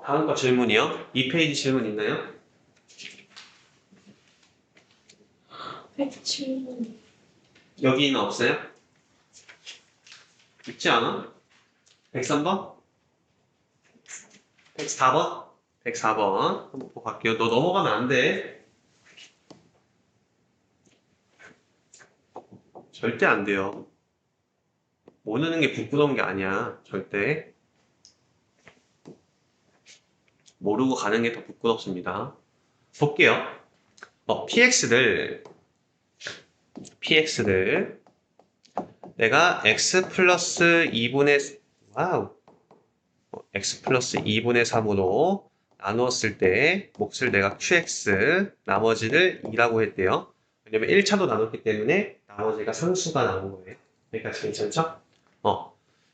다음 거 질문이요. 2페이지 질문 있나요? 107번. 여기는 없어요? 있지 않아? 103번? 104번? 104번. 한번 보고 갈게요. 너 넘어가면 안 돼. 절대 안 돼요. 모르는 게 부끄러운 게 아니야. 절대. 모르고 가는 게 더 부끄럽습니다. 볼게요. px를 내가 x 플러스 2분의 와우 x 플러스 2분의 3으로 나누었을 때 몫을 내가 qx 나머지를 2라고 했대요. 왜냐면 1차도 나눴기 때문에 나머지가 상수가 나온 거예요. 여기까지 괜찮죠?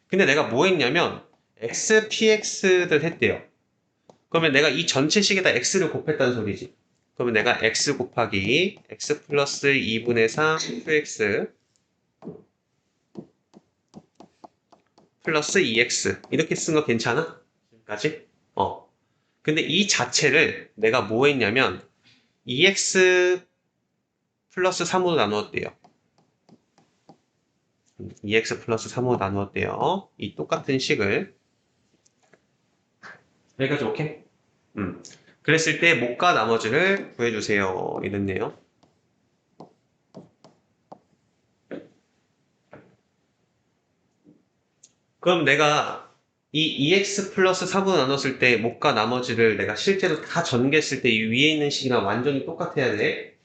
근데 내가 뭐 했냐면 x px를 했대요. 그러면 내가 이 전체식에다 x를 곱했다는 소리지. 그러면 내가 x 곱하기 x 플러스 2분의 3 qx 플러스 2x 이렇게 쓴 거 괜찮아? 지금까지? 근데 이 자체를 내가 뭐 했냐면 2x 플러스 3으로 나누었대요. 2x 플러스 3으로 나누었대요. 이 똑같은 식을. 여기까지 오케이? 그랬을 때 몫과 나머지를 구해주세요. 이랬네요. 그럼 내가 이 2x 플러스 3으로 나눴을 때 몫과 나머지를 내가 실제로 다 전개했을 때 이 위에 있는 식이랑 완전히 똑같아야 돼.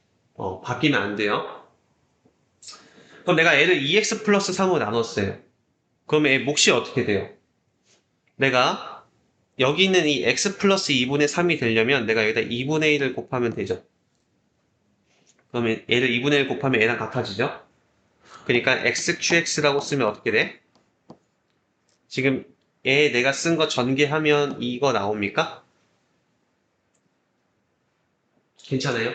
바뀌면 안 돼요. 그럼 내가 얘를 2x 플러스 3으로 나눴어요. 그럼 얘 몫이 어떻게 돼요? 내가 여기 있는 이 x 플러스 2분의 3이 되려면 내가 여기다 2분의 1을 곱하면 되죠. 그러면 얘를 2분의 1 곱하면 얘랑 같아지죠? 그러니까 xqx라고 쓰면 어떻게 돼? 지금 얘 내가 쓴 거 전개하면 이거 나옵니까? 괜찮아요?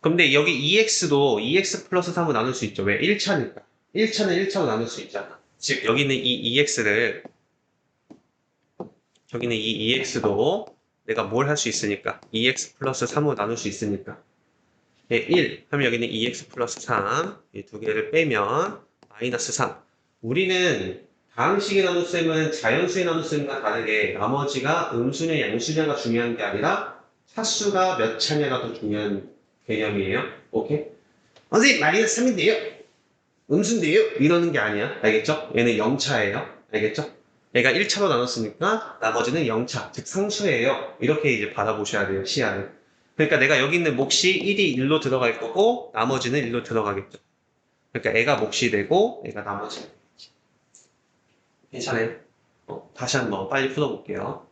근데 여기 2x도 2x 플러스 3으로 나눌 수 있죠. 왜? 1차니까. 1차는 1차로 나눌 수 있잖아. 즉 여기 있는 이 2x를 저기는 이 2x도 내가 뭘 할 수 있으니까 2x 플러스 3으로 나눌 수 있으니까 1 하면 여기는 2x 플러스 3 이 두 개를 빼면 마이너스 3 우리는 다항식의 나눗셈은 자연수의 나눗셈과 다르게 나머지가 음수냐 양수냐가 중요한 게 아니라 차수가 몇 차냐가 더 중요한 개념이에요. 오케이? 선생님 마이너스 3인데요? 음수인데요? 이러는 게 아니야. 알겠죠? 얘는 0차예요. 알겠죠? 얘가 1차로 나눴으니까 나머지는 0차, 즉 상수예요. 이렇게 이제 받아보셔야 돼요, 시야를. 그러니까 내가 여기 있는 몫이 1이 1로 들어갈 거고 나머지는 1로 들어가겠죠. 그러니까 애가 몫이 되고 애가 나머지. 괜찮아요? 다시 한번 빨리 풀어볼게요.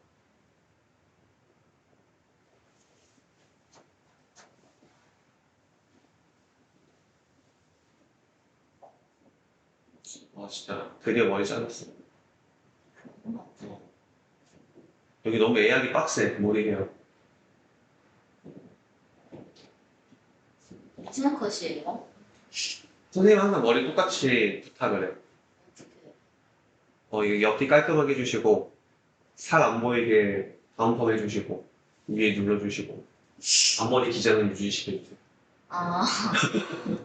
진짜 드디어 머리 잘랐어. 여기 너무 예약이 빡세, 머리게요. 마지막 컷이에요? 선생님 항상 머리 똑같이 부탁을 해. 이거 옆뒤 깔끔하게 해주시고, 살 안 보이게 다운펌 해주시고, 위에 눌러주시고, 앞머리 기장은 유지시켜주세요.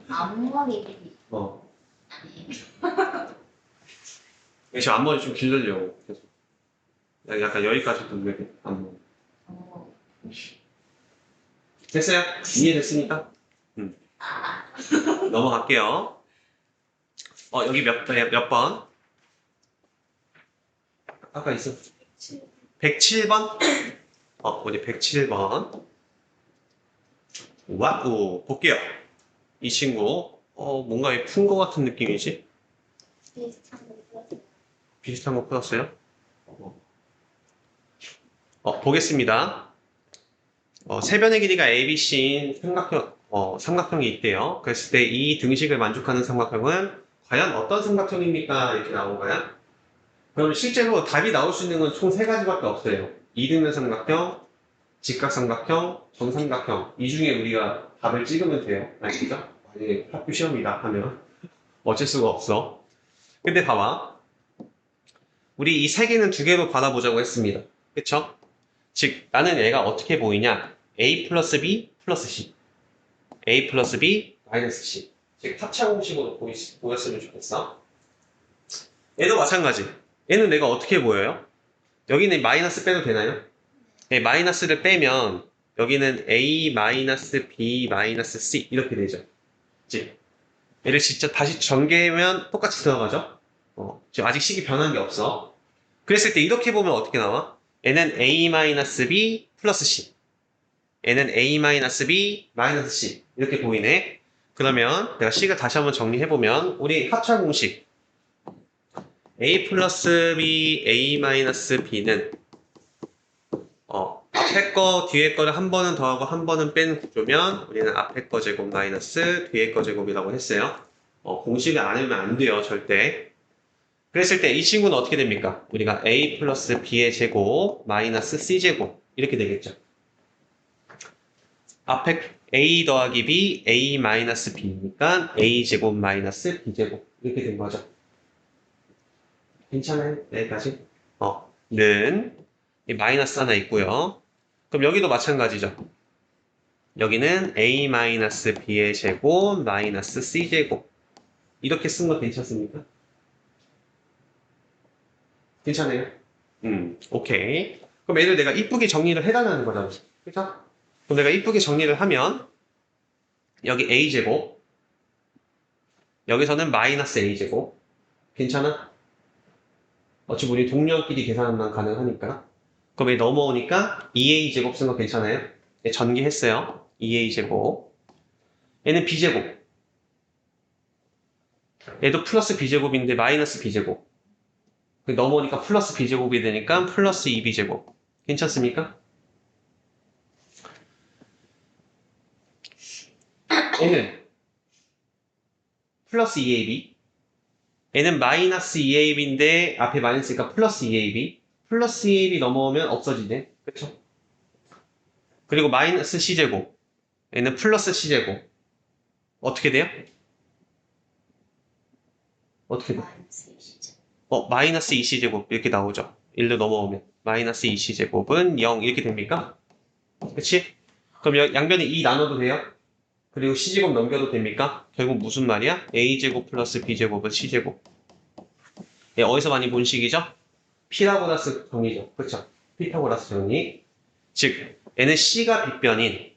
앞머리. 어. 아니에요. 지금 앞머리 좀 길러려고. 계속. 약간 여기까지 돌리게, 앞머리. 됐어요? 이해됐습니까? 넘어갈게요. 여기 몇 번? 아까 있어. 107번? 어디 107번. 와우, 볼게요. 이 친구, 뭔가 푼 거 같은 느낌이지? 비슷한 거 풀었어요? 보겠습니다. 세변의 길이가 ABC인 삼각형이 있대요. 그랬을 때 이 등식을 만족하는 삼각형은 과연 어떤 삼각형입니까? 이렇게 나온 거야. 그럼 실제로 답이 나올 수 있는 건 총 3가지밖에 없어요. 이등변 삼각형, 직각삼각형, 정삼각형. 이 중에 우리가 답을 찍으면 돼요. 아시죠? 만약에 학교 시험이다 하면 어쩔 수가 없어. 근데 봐봐. 우리 이 세 개는 두 개로 받아보자고 했습니다. 그쵸? 즉, 나는 얘가 어떻게 보이냐? a 플러스 b 플러스 c. a 플러스 b 마이너스 c. 즉, 합차 공식으로 보였으면 좋겠어. 얘도 마찬가지. 얘는 내가 어떻게 보여요? 여기는 마이너스 빼도 되나요? 네, 마이너스를 빼면 여기는 a 마이너스 b 마이너스 c 이렇게 되죠. 즉, 얘를 진짜 다시 전개하면 똑같이 들어가죠? 지금 아직 식이 변한 게 없어. 그랬을 때 이렇게 보면 어떻게 나와? 얘는 a-b 플러스 c. 얘는 a-b 마이너스 c. 이렇게 보이네. 그러면 내가 식을 다시 한번 정리해보면 우리 합차 공식 a 플러스 b, a 마이너스 b는 앞에 거, 뒤에 거를 한 번은 더하고 한 번은 뺀 구조면 우리는 앞에 거 제곱 마이너스 뒤에 거 제곱이라고 했어요. 공식을 안 하면 안 돼요, 절대. 그랬을 때 이 친구는 어떻게 됩니까? 우리가 a 플러스 b의 제곱 마이너스 c 제곱 이렇게 되겠죠. 앞에 a 더하기 b, a 마이너스 b니까 a 제곱 마이너스 b 제곱 이렇게 된 거죠. 괜찮아요? 여기까지? 는 이 마이너스 하나 있고요. 그럼 여기도 마찬가지죠. 여기는 a 마이너스 b의 제곱 마이너스 c 제곱 이렇게 쓴 거 괜찮습니까? 괜찮아요? 오케이. 그럼 얘를 내가 이쁘게 정리를 해달라는 거잖아. 그죠? 그럼 내가 이쁘게 정리를 하면 여기 a제곱 여기서는 마이너스 a제곱 괜찮아? 어차피 우리 동료끼리 계산만 가능하니까 그럼 얘 넘어오니까 2a제곱 쓴 거 괜찮아요? 네, 전개했어요. 2a제곱 얘는 b제곱 얘도 플러스 b제곱인데 마이너스 b제곱 넘어오니까 플러스 b제곱이 되니까 플러스 2b제곱 괜찮습니까? 얘는 플러스 2ab 얘는 마이너스 2ab인데 앞에 마이너스니까 플러스 2ab 플러스 2ab 넘어오면 없어지네 그쵸? 그리고 마이너스 c제곱 얘는 플러스 c제곱 어떻게 돼요? 어떻게 돼요? 마이너스 2c제곱 이렇게 나오죠 1로 넘어오면 마이너스 2c제곱은 0 이렇게 됩니까? 그치? 그럼 양변에 2 나눠도 돼요? 그리고 c제곱 넘겨도 됩니까? 결국 무슨 말이야? a제곱 플러스 b제곱은 c제곱 예, 어디서 많이 본 식이죠? 피타고라스 정리죠. 그렇죠? 피타고라스 정리. 즉, 얘는 C가 빗변인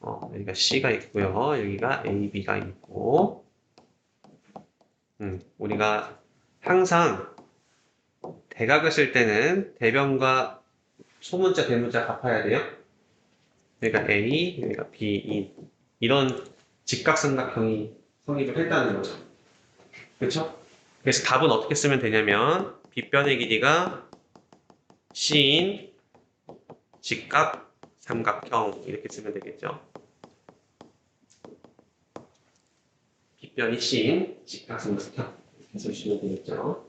여기가 C가 있고요. 여기가 A, B가 있고 우리가 항상 대각을 쓸 때는 대변과 소문자, 대문자 갚아야 돼요. 여기가 A, 여기가 B, 이런 직각삼각형이 성립을 했다는 거죠. 그렇죠? 그래서 답은 어떻게 쓰면 되냐면 빗변의 길이가 C인 직각 삼각형 이렇게 쓰면 되겠죠. 빗변이 C인 직각 삼각형 이렇게 쓰시면 되겠죠.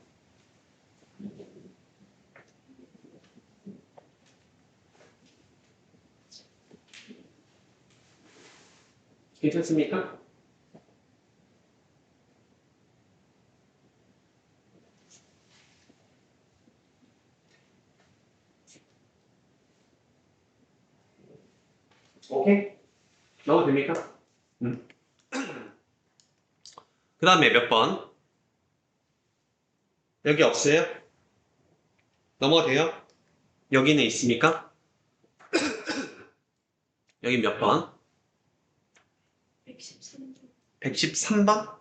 괜찮습니까? 오케이? 넣어도 됩니까? 그 다음에 몇 번? 여기 없어요? 넘어가도 돼요? 여기는 있습니까? 여기 몇 번? 113번?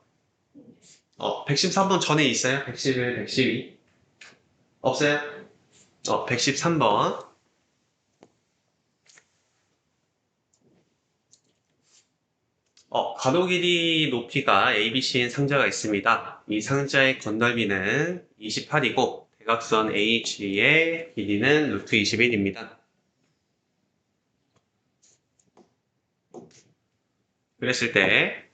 113번 전에 있어요? 111, 112? 없어요? 113번. 가로 길이 높이가 ABC인 상자가 있습니다. 이 상자의 건널비는 28이고 대각선 AH의 길이는 루트 21입니다. 그랬을 때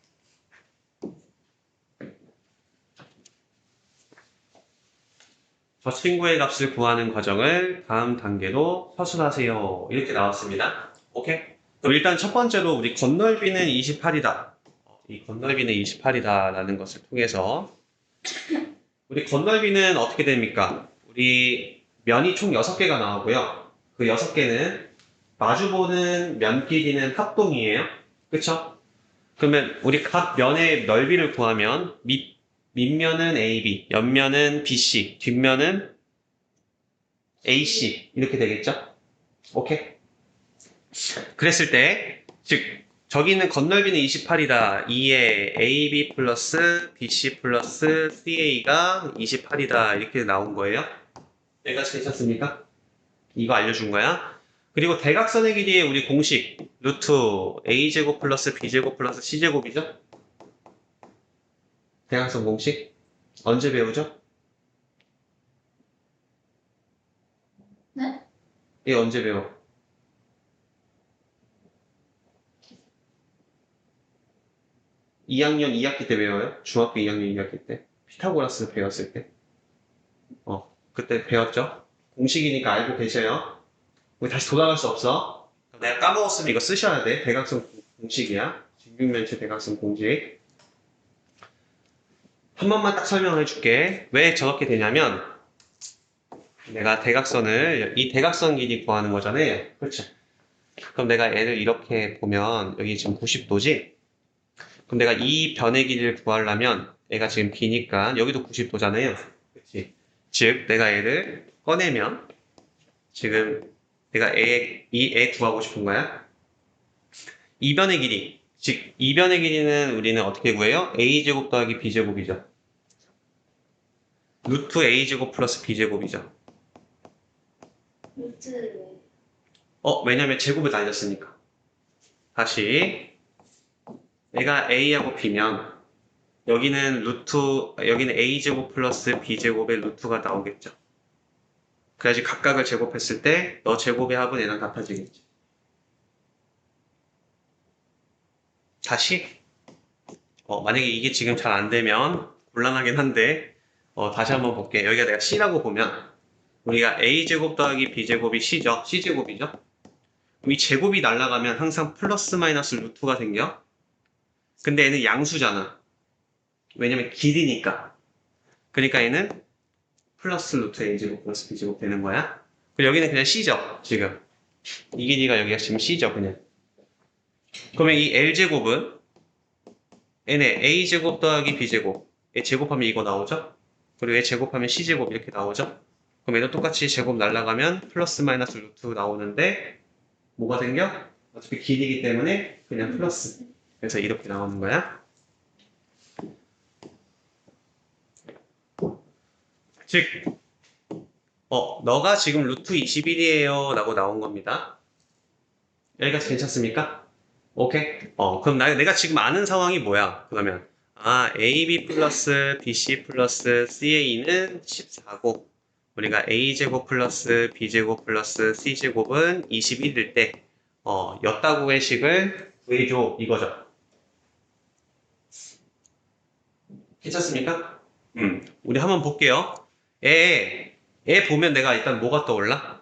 저 친구의 값을 구하는 과정을 다음 단계로 서술하세요. 이렇게 나왔습니다. 오케이? 그럼 일단 첫 번째로 우리 건널비는 28이다. 이 건널비는 28이다 라는 것을 통해서 우리 건널비는 어떻게 됩니까? 우리 면이 총 6개가 나오고요. 그 6개는 마주보는 면 길이는 합동이에요. 그쵸? 그러면 우리 각 면의 넓이를 구하면 밑면은 AB, 옆면은 BC, 뒷면은 AC 이렇게 되겠죠? 오케이? 그랬을 때, 즉 저기는 건널비는 28이다. 2에 AB 플러스 BC 플러스 CA가 28이다. 이렇게 나온 거예요. 여기까지 괜찮습니까? 이거 알려준 거야. 그리고 대각선의 길이의 우리 공식 루트 A제곱 플러스 B제곱 플러스 C제곱이죠? 대각선 공식 언제 배우죠? 네? 얘 언제 배워? 2학년 2학기 때 배워요? 중학교 2학년 2학기 때 피타고라스 배웠을 때 그때 배웠죠? 공식이니까 알고 계셔요. 우리 다시 돌아갈 수 없어. 내가 까먹었으면 이거 쓰셔야 돼. 대각선 공식이야. 직육면체 대각선 공식. 한 번만 딱 설명해 줄게. 왜 저렇게 되냐면 내가 이 대각선 길이 구하는 거잖아요. 그렇죠? 그럼 내가 얘를 이렇게 보면 여기 지금 90도지? 그럼 내가 이 변의 길이를 구하려면 얘가 지금 B니까 여기도 90도잖아요. 그렇지? 즉 내가 얘를 꺼내면 지금 내가 이 애 구하고 싶은 거야. 이변의 길이. 즉, 이변의 길이는 우리는 어떻게 구해요? a제곱 더하기 b제곱이죠. 루트 a제곱 플러스 b제곱이죠. 루트. 왜냐면 제곱을 날렸으니까. 다시. 내가 a하고 b면 여기는 a제곱 플러스 b제곱의 루트가 나오겠죠. 그래야지 각각을 제곱했을 때 너 제곱의 합은 얘랑 같아지겠지. 다시. 만약에 이게 지금 잘 안 되면 곤란하긴 한데, 다시 한번 볼게. 여기가 내가 C라고 보면, 우리가 A제곱 더하기 B제곱이 C죠? C제곱이죠? 그럼 이 제곱이 날아가면 항상 플러스 마이너스 루트가 생겨. 근데 얘는 양수잖아. 왜냐면 길이니까. 그러니까 얘는 플러스 루트 A제곱 플러스 B제곱 되는 거야. 그리고 여기는 그냥 C죠? 지금. 이 길이가 여기가 지금 C죠? 그냥. 그러면 이 L제곱은 n에 a제곱 더하기 b제곱 얘 제곱하면 이거 나오죠? 그리고 얘 제곱하면 c제곱 이렇게 나오죠? 그럼 얘도 똑같이 제곱 날라가면 플러스 마이너스 루트 나오는데 뭐가 생겨? 어차피 길이기 때문에 그냥 플러스. 그래서 이렇게 나오는 거야. 즉 너가 지금 루트 21이에요 라고 나온 겁니다. 여기까지 괜찮습니까? 오케이? 그럼 내가 지금 아는 상황이 뭐야? 그러면, AB 플러스 BC 플러스 CA는 14고, 우리가 A제곱 플러스 B제곱 플러스 C제곱은 21일 때, 였다고의 식을 구해줘. 이거죠. 괜찮습니까? 우리 한번 볼게요. 애 보면 내가 일단 뭐가 떠올라?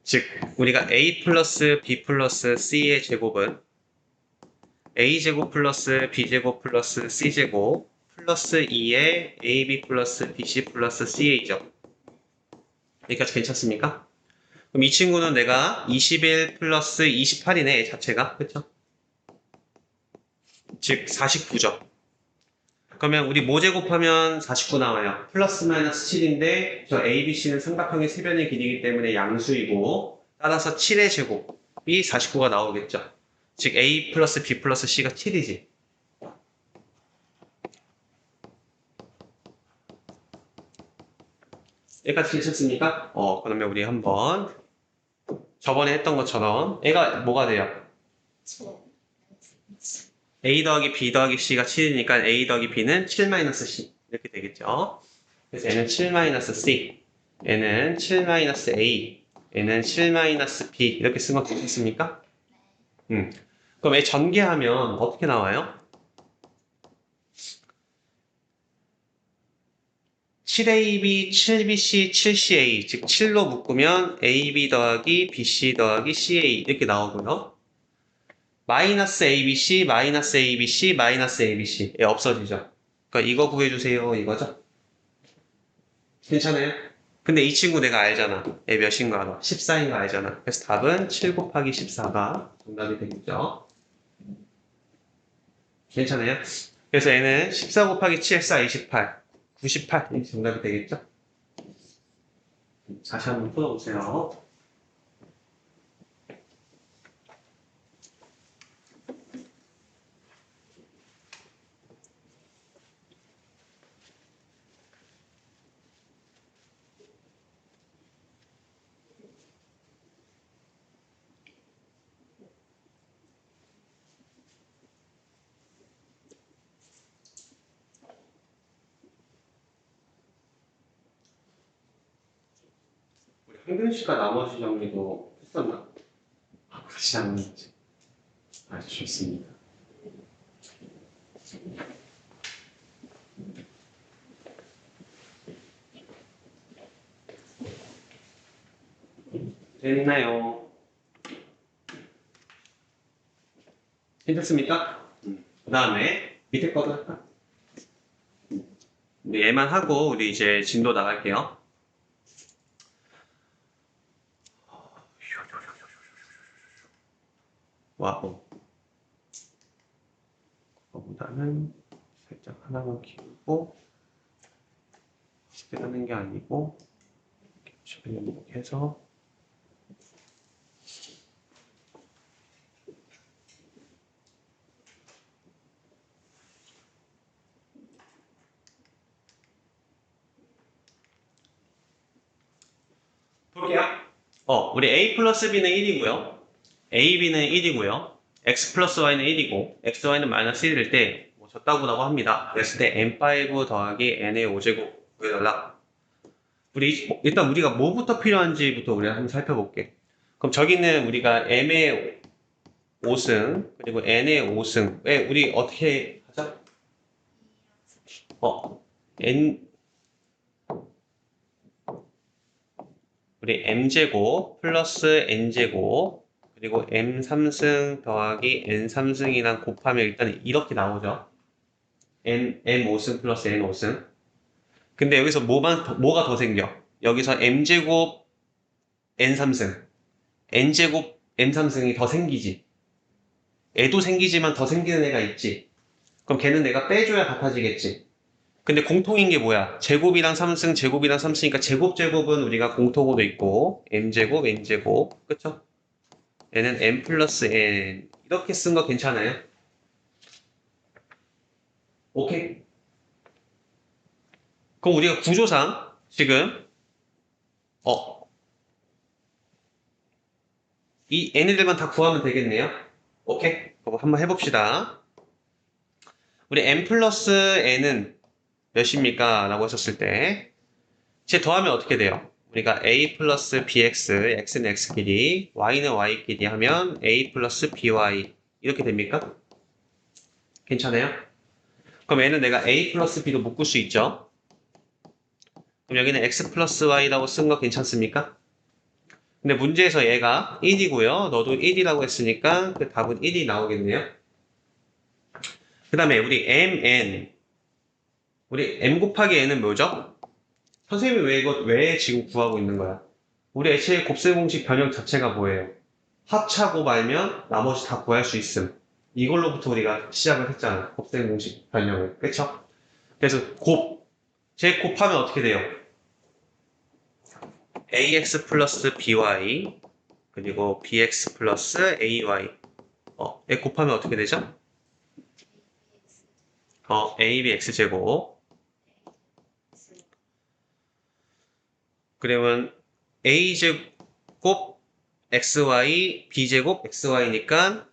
즉, 우리가 A 플러스 B 플러스 C의 제곱은 A제곱 플러스 B제곱 플러스 C제곱 플러스 2의 AB 플러스 BC 플러스 CA죠. 여기까지 괜찮습니까? 그럼 이 친구는 내가 21 플러스 28이네, 자체가. 그쵸? 즉, 49죠. 그러면 우리 뭐 제곱하면 49 나와요? 플러스 마이너스 7인데 저 A, B, C는 삼각형의 세변의 길이기 때문에 양수이고 따라서 7의 제곱이 49가 나오겠죠. 즉 A 플러스 B 플러스 C가 7이지. 여기까지 괜찮습니까? 그러면 우리 한번 저번에 했던 것처럼 얘가 뭐가 돼요? A 더하기 B 더하기 C가 7이니까 A 더하기 B는 7 마이너스 C 이렇게 되겠죠. 그래서 얘는 7 마이너스 C, 얘는 7 마이너스 A, 얘는 7 마이너스 B 이렇게 쓴 거 괜찮습니까? 그럼 얘 전개하면 어떻게 나와요? 7AB, 7BC, 7CA 즉 7로 묶으면 AB 더하기 BC 더하기 CA 이렇게 나오고요. 마이너스 ABC, 마이너스 ABC, 마이너스 ABC. 예, 없어지죠. 그러니까 이거 구해주세요. 이거죠. 괜찮아요? 근데 이 친구 내가 알잖아. 얘 몇인 거 알아? 14인 거 알잖아. 그래서 답은 7 곱하기 14가 정답이 되겠죠. 괜찮아요? 그래서 얘는 14 곱하기 7, 4, 28. 98. 이 정답이 되겠죠? 다시 한번 풀어보세요. 우리 한근 씨가 나머지 정리도 했었나? 다시 한번 해보지. 아주 좋습니다. 됐나요? 괜찮습니까? 그 다음에 밑에 거도 할까? 얘만 하고 우리 이제 진도 나갈게요. 와우. 그거보다는 살짝 하나만 키우고 쉽게 하는 게 아니고 이렇게 해서 볼게요. 우리 a 플러스 b는 1이고요. a, b는 1이고요. x 플러스 y는 1이고 x, y는 마이너스 1일 때 뭐 졌다고라고 합니다. 그랬을 때 n5 더하기 n의 5제곱 구해달라. 일단 우리가 뭐부터 필요한지부터 우리가 한번 살펴볼게. 그럼 저기는 우리가 m의 5승 그리고 n의 5승 우리 어떻게 하자? n 우리 m제곱 플러스 n제곱 그리고 m3승 더하기 n3승이랑 곱하면 일단 이렇게 나오죠. m5승 플러스 n5승. 근데 여기서 뭐가 더 생겨? 여기서 m제곱 n3승, n제곱 n3승이 더 생기지. 애도 생기지만 더 생기는 애가 있지. 그럼 걔는 내가 빼줘야 같아지겠지. 근데 공통인 게 뭐야? 제곱이랑 3승, 제곱이랑 3승이니까 제곱은 우리가 공통으로 있고 m제곱, n제곱, 그쵸? 얘는 n 플러스 n 이렇게 쓴 거 괜찮아요? 오케이? 그럼 우리가 구조상 지금 이 n들만 다 구하면 되겠네요? 오케이? 그거 한번 해봅시다. 우리 n 플러스 n은 몇입니까? 라고 했었을 때 이제 더하면 어떻게 돼요? 우리가 a 플러스 bx, x는 x끼리, y는 y끼리 하면 a 플러스 by 이렇게 됩니까? 괜찮아요? 그럼 얘는 내가 a 플러스 b로 묶을 수 있죠? 그럼 여기는 x 플러스 y라고 쓴 거 괜찮습니까? 근데 문제에서 얘가 1이고요. 너도 1이라고 했으니까 그 답은 1이 나오겠네요. 그 다음에 우리 m 곱하기 n은 뭐죠? 선생님이 왜 지금 구하고 있는 거야? 우리 애초에 곱셈 공식 변형 자체가 뭐예요? 합차고 말면 나머지 다 구할 수 있음. 이걸로부터 우리가 시작을 했잖아. 곱셈 공식 변형을. 그쵸? 그래서 곱하면 어떻게 돼요? ax 플러스 by 그리고 bx 플러스 ay 얘 곱하면 어떻게 되죠? abx제곱 그러면 a제곱 xy b제곱 xy니까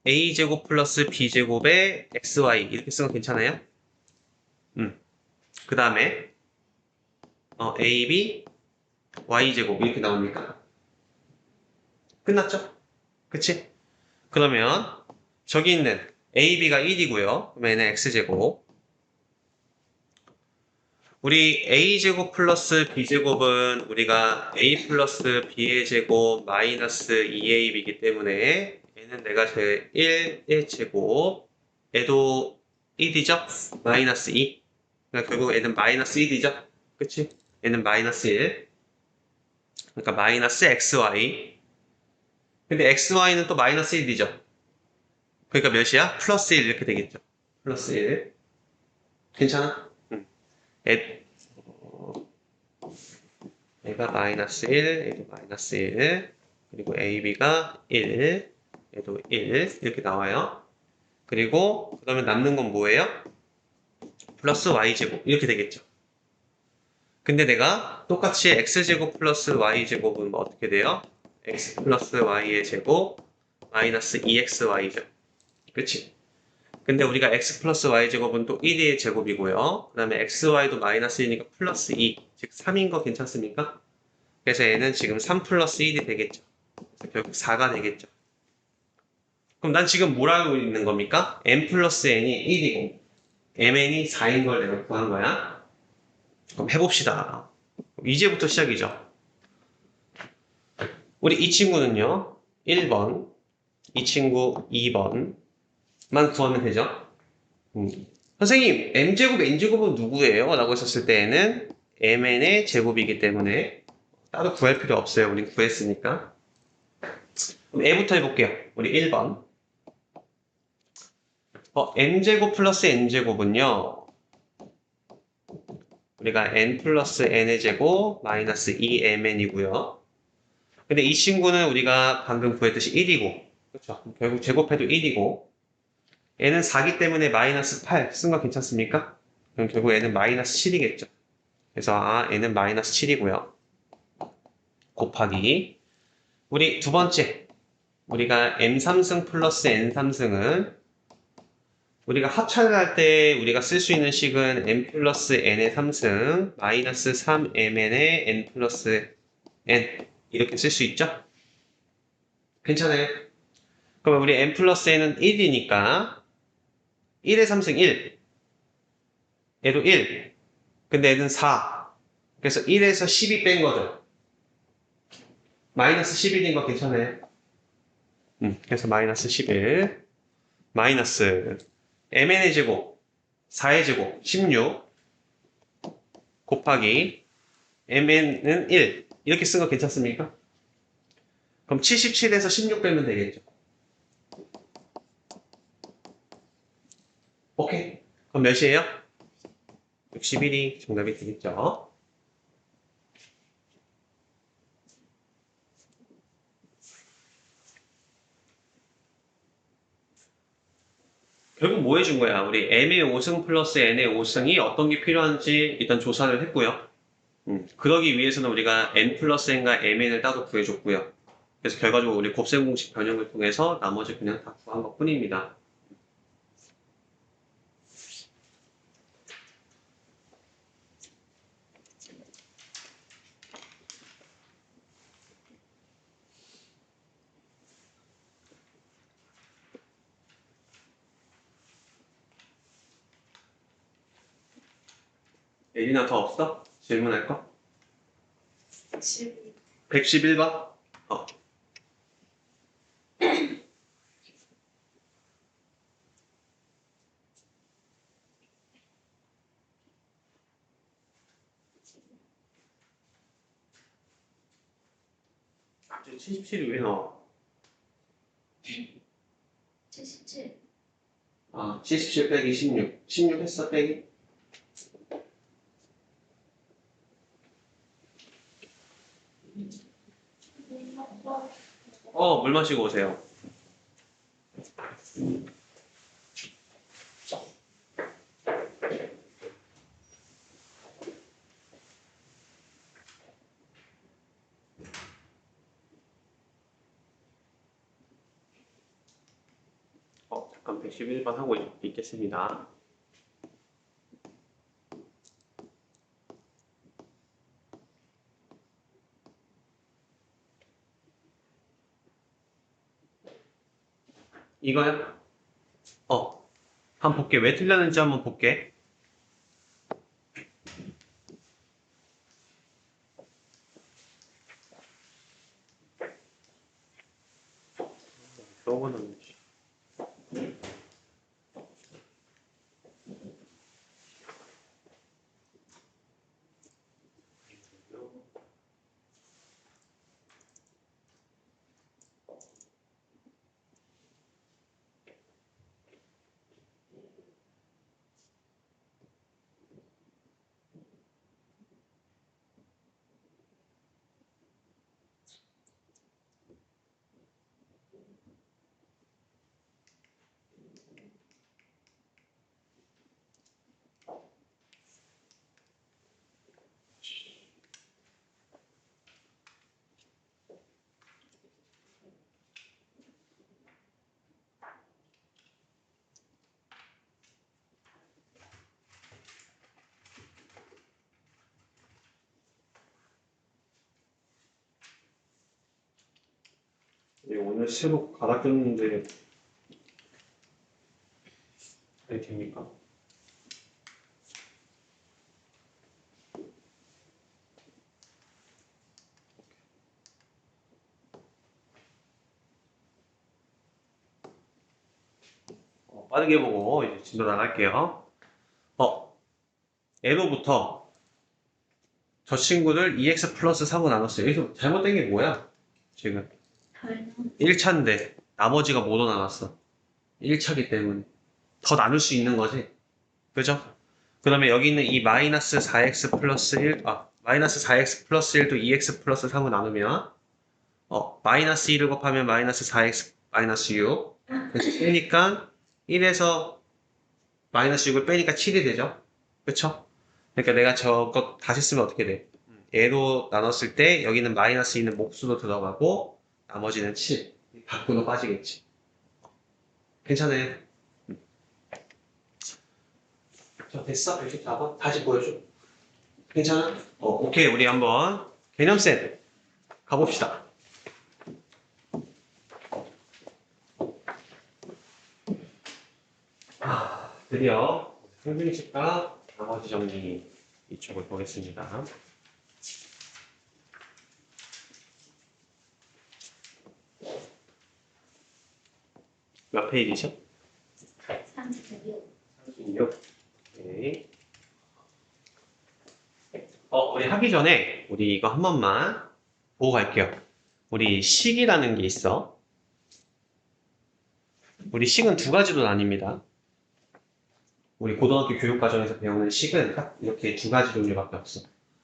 a제곱 플러스 b제곱에 xy 이렇게 쓰면 괜찮아요? 그 다음에 ab y제곱 이렇게 나옵니까? 끝났죠? 그치? 그러면 저기 있는 ab가 1이고요. 그러면 얘는 x제곱 우리 a제곱 플러스 b제곱은 우리가 a 플러스 b의 제곱 마이너스 2ab이기 때문에 얘는 내가 제 1의 제곱 얘도 1이죠? 마이너스 2 그러니까 결국 얘는 마이너스 1이죠. 그치? 얘는 마이너스 1. 그러니까 마이너스 xy. 근데 xy는 또 마이너스 1이죠. 그러니까 몇이야? 플러스 1 이렇게 되겠죠. 플러스 1. 괜찮아? 응. 얘가 마이너스 1, 얘도 마이너스 1, 그리고 AB가 1, 얘도 1 이렇게 나와요. 그리고 그 다음에 남는 건 뭐예요? 플러스 Y제곱 이렇게 되겠죠. 근데 내가 똑같이 X제곱 플러스 Y제곱은 뭐 어떻게 돼요? X 플러스 Y의 제곱 마이너스 2XY죠. 그치? 근데 우리가 X 플러스 Y제곱은 또 1의 제곱이고요. 그 다음에 XY도 마이너스 1이니까 플러스 2, 즉 3인 거 괜찮습니까? 그래서 얘는 지금 3 플러스 1이 되겠죠. 그래서 결국 4가 되겠죠. 그럼 난 지금 뭘 알고 있는 겁니까? m 플러스 n이 1이고 mn이 4인 걸 내가 구한 거야. 그럼 해봅시다. 이제부터 시작이죠. 우리 이 친구는요. 1번, 이 친구 2번만 구하면 되죠. 선생님, m제곱, n제곱은 누구예요? 라고 했었을 때에는 mn의 제곱이기 때문에 따로 구할 필요 없어요. 우린 구했으니까. 그럼 A부터 해볼게요. 우리 1번. n제곱 플러스 n제곱은요. 우리가 n 플러스 n의 제곱 마이너스 2mn이고요. 근데 이 친구는 우리가 방금 구했듯이 1이고, 그렇죠? 결국 제곱해도 1이고, 얘는 4기 때문에 마이너스 8 쓴 거 괜찮습니까? 그럼 결국 얘는 마이너스 7이겠죠. 그래서 얘는 마이너스 7이고요. 곱하기 우리 두 번째 우리가 m3승 플러스 n3승은 우리가 합차를 할 때 우리가 쓸 수 있는 식은 n 플러스 n의 3승 마이너스 3mn의 n 플러스 n 이렇게 쓸 수 있죠? 괜찮아요? 그러면 우리 n 플러스 n은 1이니까 1의 3승 1 얘도 1 근데 얘는 4 그래서 1에서 10이 뺀 거죠. 마이너스 11인 거 괜찮아요? 그래서 마이너스 11 마이너스 mn의 제곱 4의 제곱 16 곱하기 mn은 1 이렇게 쓴 거 괜찮습니까? 그럼 77에서 16 빼면 되겠죠. 오케이. 그럼 몇이에요? 61이 정답이 되겠죠. 결국 뭐 해준 거야? 우리 m의 5승 플러스 n의 5승이 어떤 게 필요한지 일단 조사를 했고요. 그러기 위해서는 우리가 n 플러스 n과 mn을 따로 구해줬고요. 그래서 결과적으로 우리 곱셈 공식 변형을 통해서 나머지 그냥 다 구한 것 뿐입니다. 예린아 더 없어? 질문할 거? 111번? 어. 갑자기 77이 왜 나와? 77. 77 빼기 16. 16 했어, 빼기? 물 마시고 오세요. 잠깐 111번 하고 있겠습니다. 이거야? 한번 볼게. 왜 틀렸는지 한번 볼게. 적어놨는지. 오늘 새로 갈아 꼈는데 잘 됩니까? 빠르게 보고 이제 진도 나갈게요. A로부터 저 친구를 2x 플러스 3으로 나눴어요. 여기서 잘못된 게 뭐야? 지금 덜 1차인데 나머지가 뭐로 나눴어? 1차기 때문에 더 나눌 수 있는 거지. 그죠? 그러면 여기 있는 이 마이너스 4x 플러스 1, 마이너스 4x 플러스 1도 2x 플러스 3으로 나누면 마이너스 1을 곱하면 마이너스 4x 마이너스 6. 그래서 빼니까 1에서 마이너스 6을 빼니까 7이 되죠. 그쵸? 그러니까 내가 저거 다시 쓰면 어떻게 돼? 얘로 나눴을 때 여기는 마이너스 2는 몫으로 들어가고 나머지는 7. 밖으로 빠지겠지. 괜찮아요? 됐어? 이렇게 잡아? 다시 보여줘. 괜찮아? 오케이. 우리 한번 개념센 가봅시다. 드디어 상등식과 나머지 정리 이쪽을 보겠습니다. 몇 페이지죠? 36. 36. 오케이. 우리 하기 전에 우리 이거 한 번만 보고 갈게요. 우리 식이라는 게 있어. 우리 식은 두 가지로 나뉩니다. 우리 고등학교 교육과정에서 배우는 식은 딱 이렇게 두 가지 종류밖에 없어.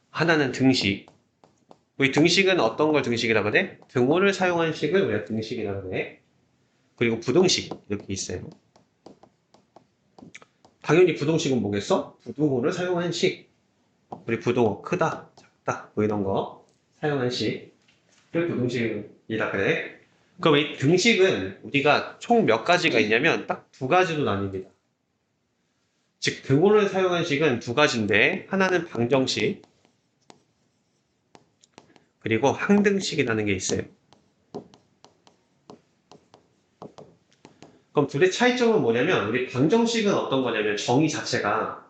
하나는 등식. 우리 등식은 어떤 걸 등식이라고 그래? 등호를 사용한 식을 우리가 등식이라고 그래. 그리고 부등식 이렇게 있어요. 당연히 부등식은 뭐겠어? 부등호를 사용한 식. 우리 부등호 크다, 작다 뭐 이런 거 사용한 식을 부등식이라 그래. 그럼 이 등식은 우리가 총 몇 가지가 있냐면 딱 두 가지로 나뉩니다. 즉 등호를 사용한 식은 두 가지인데 하나는 방정식 그리고 항등식이라는 게 있어요. 그럼 둘의 차이점은 뭐냐면 우리 방정식은 어떤 거냐면 정의 자체가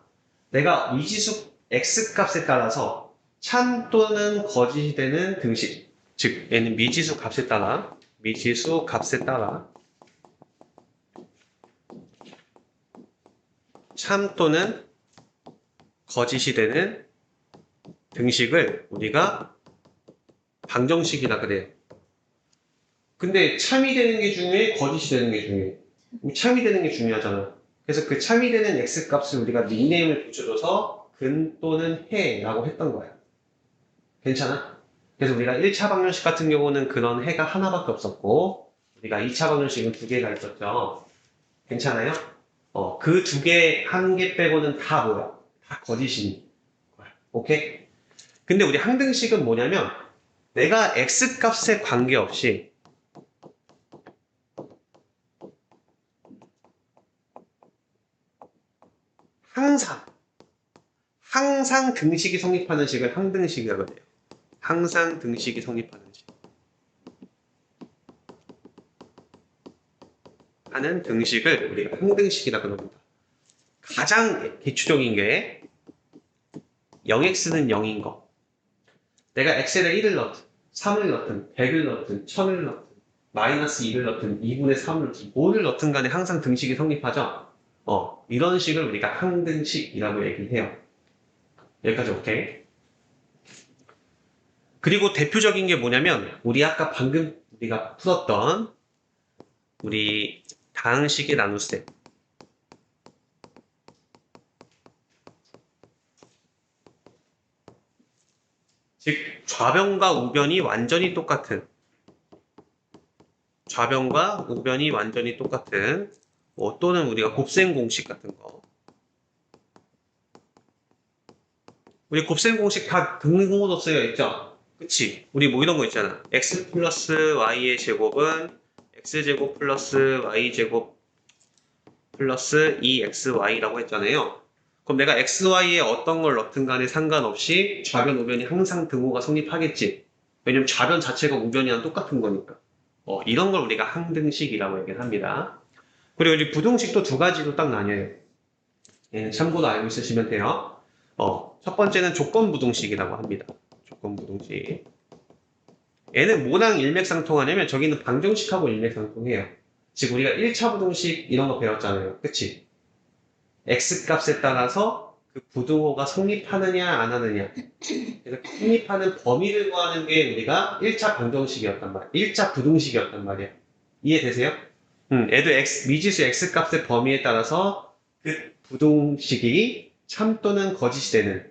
내가 미지수 x 값에 따라서 참 또는 거짓이 되는 등식 즉 얘는 미지수 값에 따라 참 또는 거짓이 되는 등식을 우리가 방정식이라 그래요. 근데 참이 되는 게 중요해? 거짓이 되는 게 중요해? 참이 되는 게 중요하잖아. 그래서 그 참이 되는 x 값을 우리가 닉네임을 붙여줘서 근 또는 해라고 했던 거야. 괜찮아? 그래서 우리가 1차 방정식 같은 경우는 그런 해가 하나밖에 없었고 우리가 2차 방정식은 두 개가 있었죠. 괜찮아요? 그 두 개, 한 개 빼고는 다 뭐야? 다 거짓인 거야. 오케이? 근데 우리 항등식은 뭐냐면 내가 x 값에 관계없이 항상 등식이 성립하는 식을 항등식이라고 해요. 항상 등식이 성립하는 식. 하는 등식을 우리가 항등식이라고 합니다. 가장 기초적인 게 0x는 0인 거. 내가 x에다 1을 넣든 3을 넣든 100을 넣든 1000을 넣든 마이너스 2를 넣든 2분의 3을 넣든 뭐를 넣든 간에 항상 등식이 성립하죠. 이런 식을 우리가 항등식이라고 얘기해요. 여기까지 오케이. 그리고 대표적인 게 뭐냐면 우리 아까 방금 우리가 풀었던 우리 다항식의 나눗셈. 즉 좌변과 우변이 완전히 똑같은 또는 우리가 곱셈 공식 같은 거. 우리 곱셈 공식 다 등호로 쓰여 있죠? 그치? 우리 뭐 이런 거 있잖아. x 플러스 y의 제곱은 x제곱 플러스 y제곱 플러스 2xy라고 했잖아요. 그럼 내가 xy에 어떤 걸 넣든 간에 상관없이 좌변, 우변이 항상 등호가 성립하겠지. 왜냐면 좌변 자체가 우변이랑 똑같은 거니까. 이런 걸 우리가 항등식이라고 얘기를 합니다. 그리고 우리 부등식도 두 가지로 딱 나뉘어요. 얘는 참고로 알고 있으시면 돼요. 첫 번째는 조건부등식이라고 합니다. 조건부등식. 얘는 뭐랑 일맥상통하냐면 저기는 방정식하고 일맥상통해요. 즉 우리가 1차 부등식 이런 거 배웠잖아요. 그치? X값에 따라서 그 부등호가 성립하느냐 안 하느냐. 그래서 성립하는 범위를 구하는 게 우리가 1차 방정식이었단 말이야. 1차 부등식이었단 말이야. 이해되세요? 얘도 미지수 X값의 범위에 따라서 그 부등식이 참 또는 거짓이 되는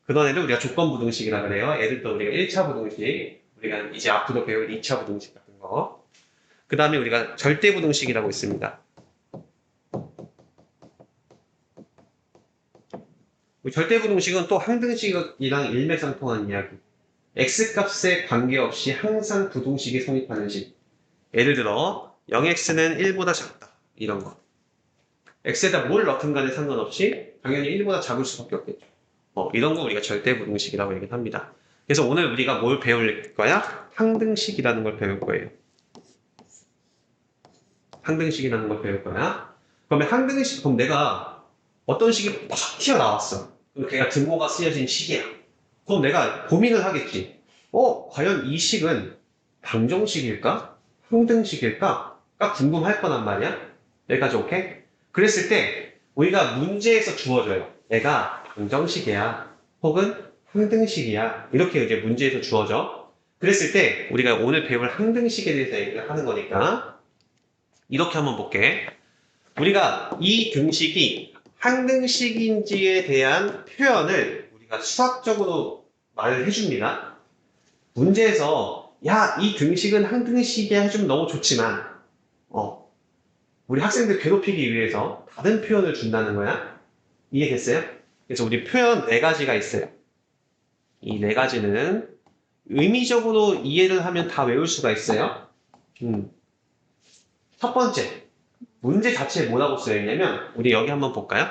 그런 애를 우리가 조건부등식이라 그래요. 애들도 우리가 1차 부등식, 우리가 이제 앞으로 배울 2차 부등식 같은 거. 그 다음에 우리가 절대부등식이라고 있습니다. 절대부등식은 또 항등식이랑 일맥상통하는 이야기. X값에 관계없이 항상 부등식이 성립하는 식. 예를 들어 0x는 1보다 작다. 이런 거. x에다 뭘 넣든 간에 상관없이 당연히 1보다 작을 수밖에 없겠죠. 이런 거 우리가 절대부등식이라고 얘기를 합니다. 그래서 오늘 우리가 뭘 배울 거야? 항등식이라는 걸 배울 거예요. 항등식이라는 걸 배울 거야. 그러면 항등식, 그럼 내가 어떤 식이 팍 튀어나왔어. 그럼 걔가 등호가 쓰여진 식이야. 그럼 내가 고민을 하겠지. 과연 이 식은 방정식일까? 항등식일까? 가 궁금할 거란 말이야. 여기까지 오케이? 그랬을 때 우리가 문제에서 주어져요. 얘가 방정식이야. 혹은 항등식이야. 이렇게 이제 문제에서 주어져. 그랬을 때 우리가 오늘 배울 항등식에 대해서 얘기를 하는 거니까 이렇게 한번 볼게. 우리가 이 등식이 항등식인지에 대한 표현을 우리가 수학적으로 말을 해줍니다. 문제에서 야, 이 등식은 항등식이야 해주면 너무 좋지만 우리 학생들 괴롭히기 위해서 다른 표현을 준다는 거야. 이해됐어요? 그래서 우리 표현 네 가지가 있어요. 이 네 가지는 의미적으로 이해를 하면 다 외울 수가 있어요. 첫 번째, 문제 자체에 뭐라고 쓰여있냐면 우리 여기 한번 볼까요?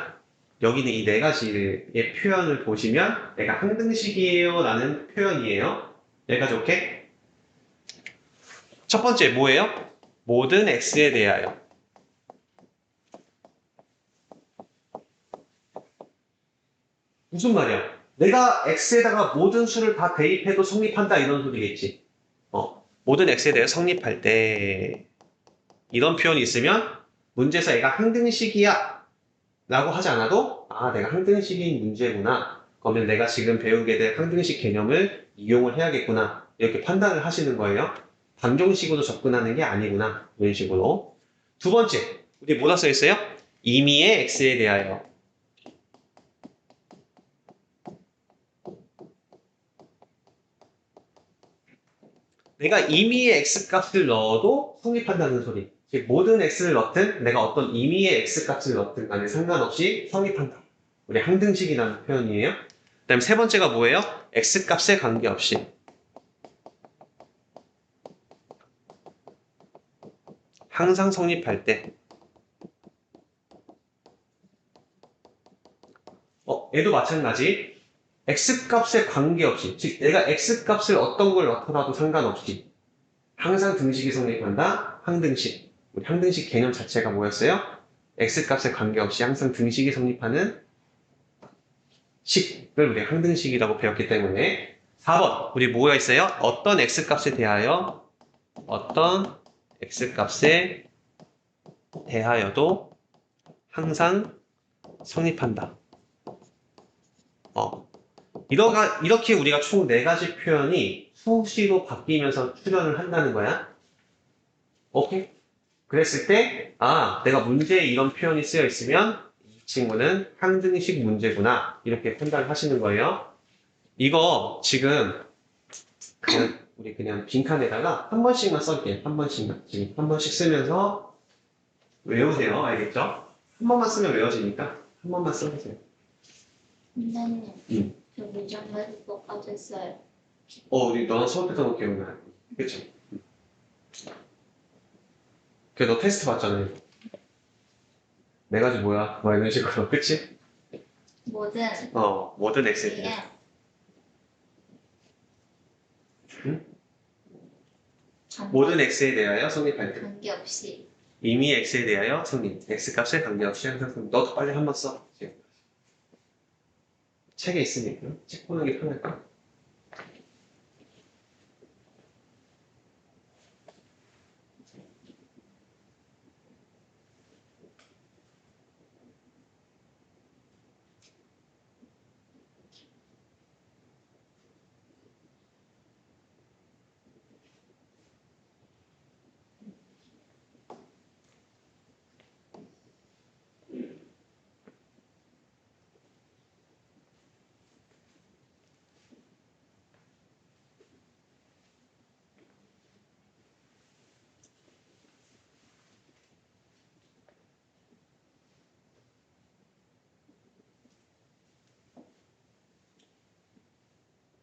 여기는 이 네 가지의 표현을 보시면 내가 항등식이에요 라는 표현이에요. 여기까지 오케이? 첫 번째 뭐예요? 모든 x에 대하여. 무슨 말이야? 내가 x에다가 모든 수를 다 대입해도 성립한다 이런 소리겠지. 모든 x에 대해 성립할 때 이런 표현이 있으면 문제에서 얘가 항등식이야 라고 하지 않아도 내가 항등식인 문제구나. 그러면 내가 지금 배우게 될 항등식 개념을 이용을 해야겠구나. 이렇게 판단을 하시는 거예요. 방정식으로 접근하는 게 아니구나. 이런 식으로. 두 번째, 우리 뭐라 써 있어요? 임의의 x에 대하여. 내가 임의의 x값을 넣어도 성립한다는 소리. 즉 모든 x를 넣든 내가 어떤 임의의 x값을 넣든 간에 상관없이 성립한다. 우리 항등식이라는 표현이에요. 그 다음에 세 번째가 뭐예요? x값에 관계없이. 항상 성립할 때. 얘도 마찬가지. x값에 관계없이. 즉 내가 x값을 어떤 걸 넣더라도 상관없이 항상 등식이 성립한다. 항등식. 우리 항등식 개념 자체가 뭐였어요? x값에 관계없이 항상 등식이 성립하는 식을 우리 항등식이라고 배웠기 때문에 4번 우리 뭐가 있어요? 어떤 x값에 대하여 도 항상 성립한다. 이렇게 우리가 총 4가지 표현이 수시로 바뀌면서 출현을 한다는 거야. 오케이? 그랬을 때 내가 문제에 이런 표현이 쓰여 있으면 이 친구는 항등식 문제구나. 이렇게 판단을 하시는 거예요. 이거 지금 우리 그냥 빈칸에다가 한 번씩만 써볼게요. 한 번씩만. 지금 한 번씩 쓰면서 외우세요. 알겠죠? 한 번만 쓰면 외워지니까 한 번만 써보세요. 선생님, 저 미정에서 똑같이 써요. 우리 너는 수업 때도 기억나. 그쵸? 너 테스트 봤잖아요. 네 가지 뭐야? 이런 식으로. 그치? 모든 X에 이게 대해. 응? 모든 x에 대하여 성립할 때. 관계없이. 이미 x에 대하여 성립. x값에 관계없이 항상 성립. 너도 빨리 한번 써. 지금. 책에 있으니까. 책 보는 게 편할까?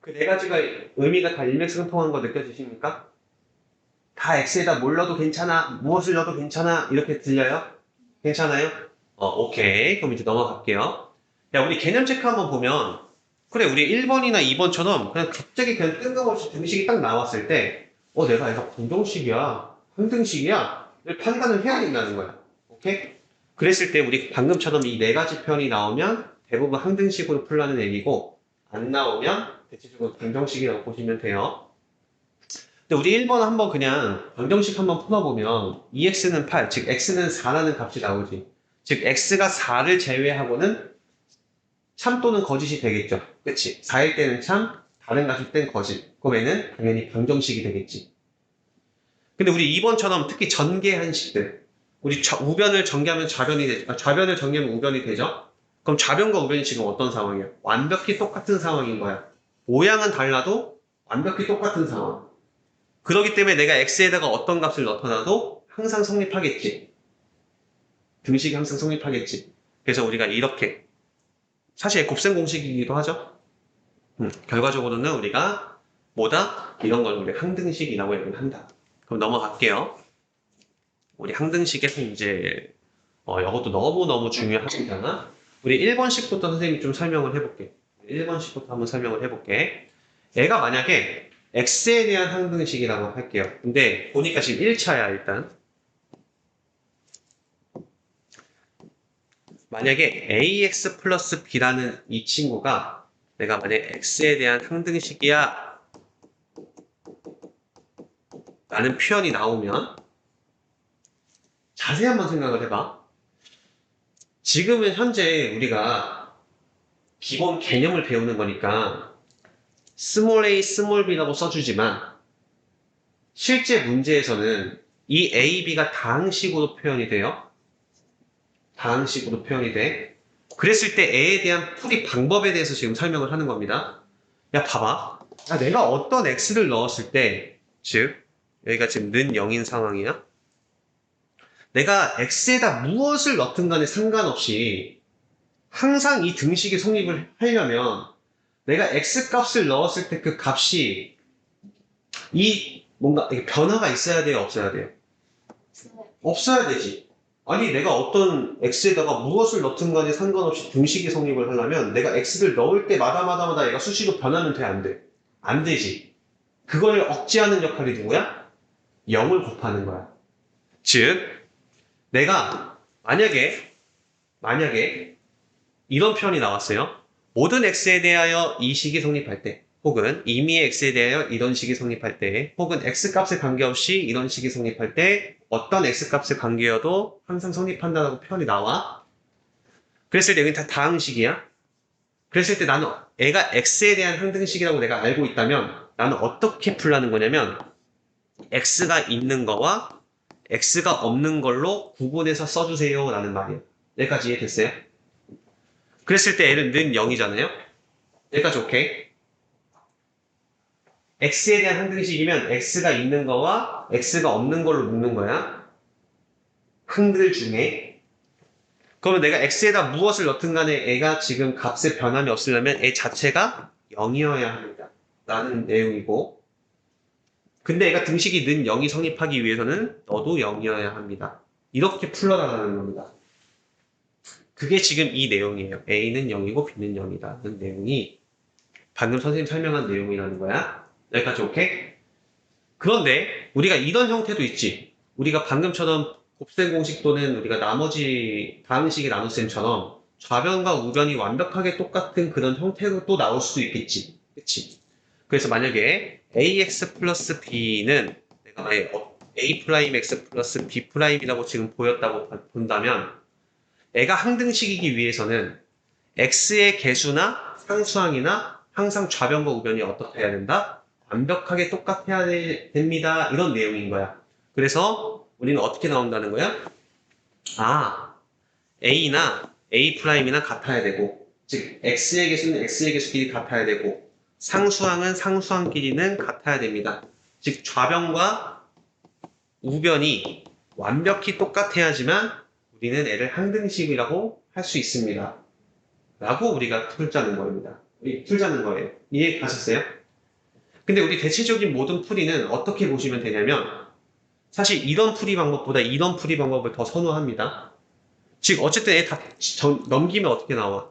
그 네 가지가 의미가 다 일맥상통한 거 느껴지십니까? 다 x에다 뭘 넣어도 괜찮아, 무엇을 넣어도 괜찮아, 이렇게 들려요? 괜찮아요? 오케이. 그럼 이제 넘어갈게요. 야, 우리 개념 체크 한번 보면, 그래, 우리 1번이나 2번처럼 그냥 갑자기 그냥 뜬금없이 등식이 딱 나왔을 때, 내가 얘가 부등식이야, 항등식이야, 이렇게 판단을 해야 된다는 거야. 오케이? 그랬을 때 우리 방금처럼 이 네 가지 편이 나오면 대부분 항등식으로 풀라는 얘기고, 안 나오면 대체적으로 방정식이라고 보시면 돼요. 근데 우리 1번 한번 그냥 방정식 한번 풀어보면 2x는 8, 즉 x는 4라는 값이 나오지. 즉 x가 4를 제외하고는 참 또는 거짓이 되겠죠. 그치? 4일 때는 참, 다른 값일 땐 거짓. 그럼 얘는 당연히 방정식이 되겠지. 근데 우리 2번처럼 특히 전개한식들, 우리 우변을 전개하면 좌변이 되죠. 좌변을 전개하면 우변이 되죠. 그럼 좌변과 우변이 지금 어떤 상황이야? 완벽히 똑같은 상황인 거야. 모양은 달라도 완벽히 똑같은 상황. 그렇기 때문에 내가 x에다가 어떤 값을 넣더라도 항상 성립하겠지. 등식이 항상 성립하겠지. 그래서 우리가 이렇게, 사실 곱셈 공식이기도 하죠. 결과적으로는 우리가 뭐다? 이런 걸 우리 항등식이라고 얘기를 한다. 그럼 넘어갈게요. 우리 항등식에서 이제 이것도 너무너무 중요합니다. 우리 1번식부터 선생님이 좀 설명을 해볼게. 1번식부터 한번 설명을 해볼게. 얘가 만약에 x에 대한 항등식이라고 할게요. 근데 보니까 지금 1차야 일단. 만약에 ax 플러스 b라는 이 친구가 내가 만약에 x에 대한 항등식이야 라는 표현이 나오면 자세히 한번 생각을 해봐. 지금은 현재 우리가 기본 개념을 배우는 거니까 스몰 a, 스몰 b라고 써주지만 실제 문제에서는 이 a, b가 다항식으로 표현이 돼요. 다항식으로 표현이 돼. 그랬을 때 a에 대한 풀이 방법에 대해서 지금 설명을 하는 겁니다. 야, 봐봐. 야, 내가 어떤 x를 넣었을 때, 즉, 여기가 지금 는 0인 상황이야. 내가 x에다 무엇을 넣든 간에 상관없이 항상 이 등식이 성립을 하려면 내가 x 값을 넣었을 때 그 값이 뭔가 변화가 있어야 돼요, 없어야 돼요? 없어야 되지. 아니, 내가 어떤 x에다가 무엇을 넣든 간에 상관없이 등식이 성립을 하려면 내가 x를 넣을 때마다 얘가 수식으로 변하면 돼, 안 돼? 안 되지. 그걸 억제하는 역할이 누구야? 0을 곱하는 거야. 즉, 내가 만약에 이런 표현이 나왔어요. 모든 x에 대하여 이 식이 성립할 때, 혹은 임의의 x에 대하여 이런 식이 성립할 때, 혹은 x값에 관계없이 이런 식이 성립할 때 어떤 x값에 관계여도 항상 성립한다라고 표현이 나와. 그랬을 때 여기는 다 다항식이야. 그랬을 때 나는 애가 x에 대한 항등식이라고 내가 알고 있다면 나는 어떻게 풀라는 거냐면 x가 있는 거와 x가 없는 걸로 구분해서 써주세요 라는 말이에요. 여기까지 이해됐어요? 그랬을 때 L은 는 0이잖아요? 여기까지 오케이? X에 대한 항등식이면 X가 있는 거와 X가 없는 걸로 묶는 거야. 항들 중에. 그러면 내가 X에다 무엇을 넣든 간에 애가 지금 값에 변함이 없으려면 애 자체가 0이어야 합니다. 라는 내용이고. 근데 애가 등식이 는 0이 성립하기 위해서는 너도 0이어야 합니다. 이렇게 풀러나가는 겁니다. 그게 지금 이 내용이에요. A는 0이고 B는 0이다는 내용이 방금 선생님 설명한 내용이라는 거야. 여기까지 오케이? 그런데 우리가 이런 형태도 있지. 우리가 방금처럼 곱셈 공식 또는 우리가 나머지 다음 식의 나눗셈처럼 좌변과 우변이 완벽하게 똑같은 그런 형태로 또 나올 수도 있겠지. 그치? 그래서 만약에 ax 플러스 b는 내가 만약에 a 프라임 x 플러스 b 프라임이라고 지금 보였다고 본다면 애가 항등식이기 위해서는 x의 개수나 상수항이나 항상 좌변과 우변이 어떻게 해야 된다? 완벽하게 똑같아야 됩니다. 이런 내용인 거야. 그래서 우리는 어떻게 나온다는 거야? 아, a나 a 프라임이나 같아야 되고, 즉 x의 개수는 x의 개수끼리 같아야 되고, 상수항은 상수항끼리는 같아야 됩니다. 즉 좌변과 우변이 완벽히 똑같아야지만 우리는 애를 항등식이라고 할 수 있습니다. 라고 우리가 풀자는 겁니다. 풀자는 거예요. 이해 가셨어요? 근데 우리 대체적인 모든 풀이는 어떻게 보시면 되냐면 사실 이런 풀이 방법보다 이런 풀이 방법을 더 선호합니다. 즉 어쨌든 애 다 넘기면 어떻게 나와?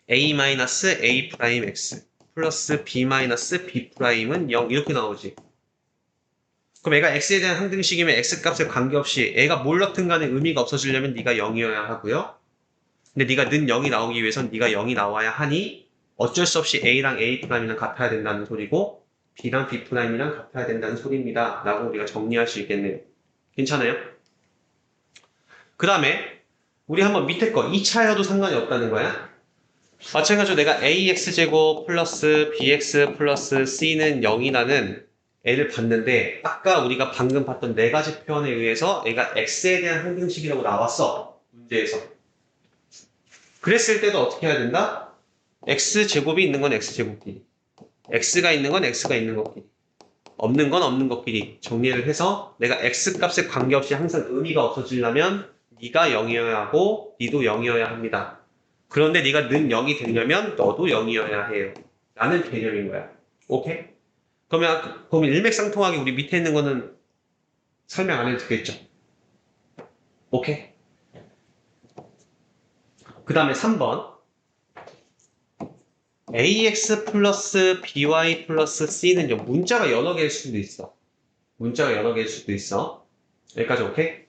a-a 프라임 x 플러스 b-b 프라임은 0 이렇게 나오지. 그럼 애가 x에 대한 항등식이면 x 값에 관계없이 애가 뭘 넣든 간에 의미가 없어지려면 네가 0이어야 하고요. 근데 네가 는 0이 나오기 위해선 네가 0이 나와야 하니 어쩔 수 없이 a랑 a 프라임이랑 같아야 된다는 소리고 b랑 b 프라임이랑 같아야 된다는 소리입니다. 라고 우리가 정리할 수 있겠네요. 괜찮아요? 그 다음에 우리 한번 밑에 거 2차여도 상관이 없다는 거야. 마찬가지로 내가 ax제곱 플러스 bx 플러스 c는 0이라는 애를 봤는데 아까 우리가 방금 봤던 네 가지 표현에 의해서 애가 x에 대한 항등식이라고 나왔어. 문제에서. 그랬을 때도 어떻게 해야 된다? x제곱이 있는 건 x제곱끼리, x가 있는 건 x가 있는 것끼리, 없는 건 없는 것끼리 정리를 해서 내가 x값에 관계없이 항상 의미가 없어지려면 네가 0이어야 하고 니도 0이어야 합니다. 그런데 네가 는 0이 되려면 너도 0이어야 해요. 라는 개념인 거야. 오케이? 그럼 일맥상통하게 우리 밑에 있는 거는 설명 안 해도 되겠죠? 오케이? 그 다음에 3번 ax 플러스 by 플러스 c는요 문자가 여러 개일 수도 있어. 문자가 여러 개일 수도 있어. 여기까지 오케이?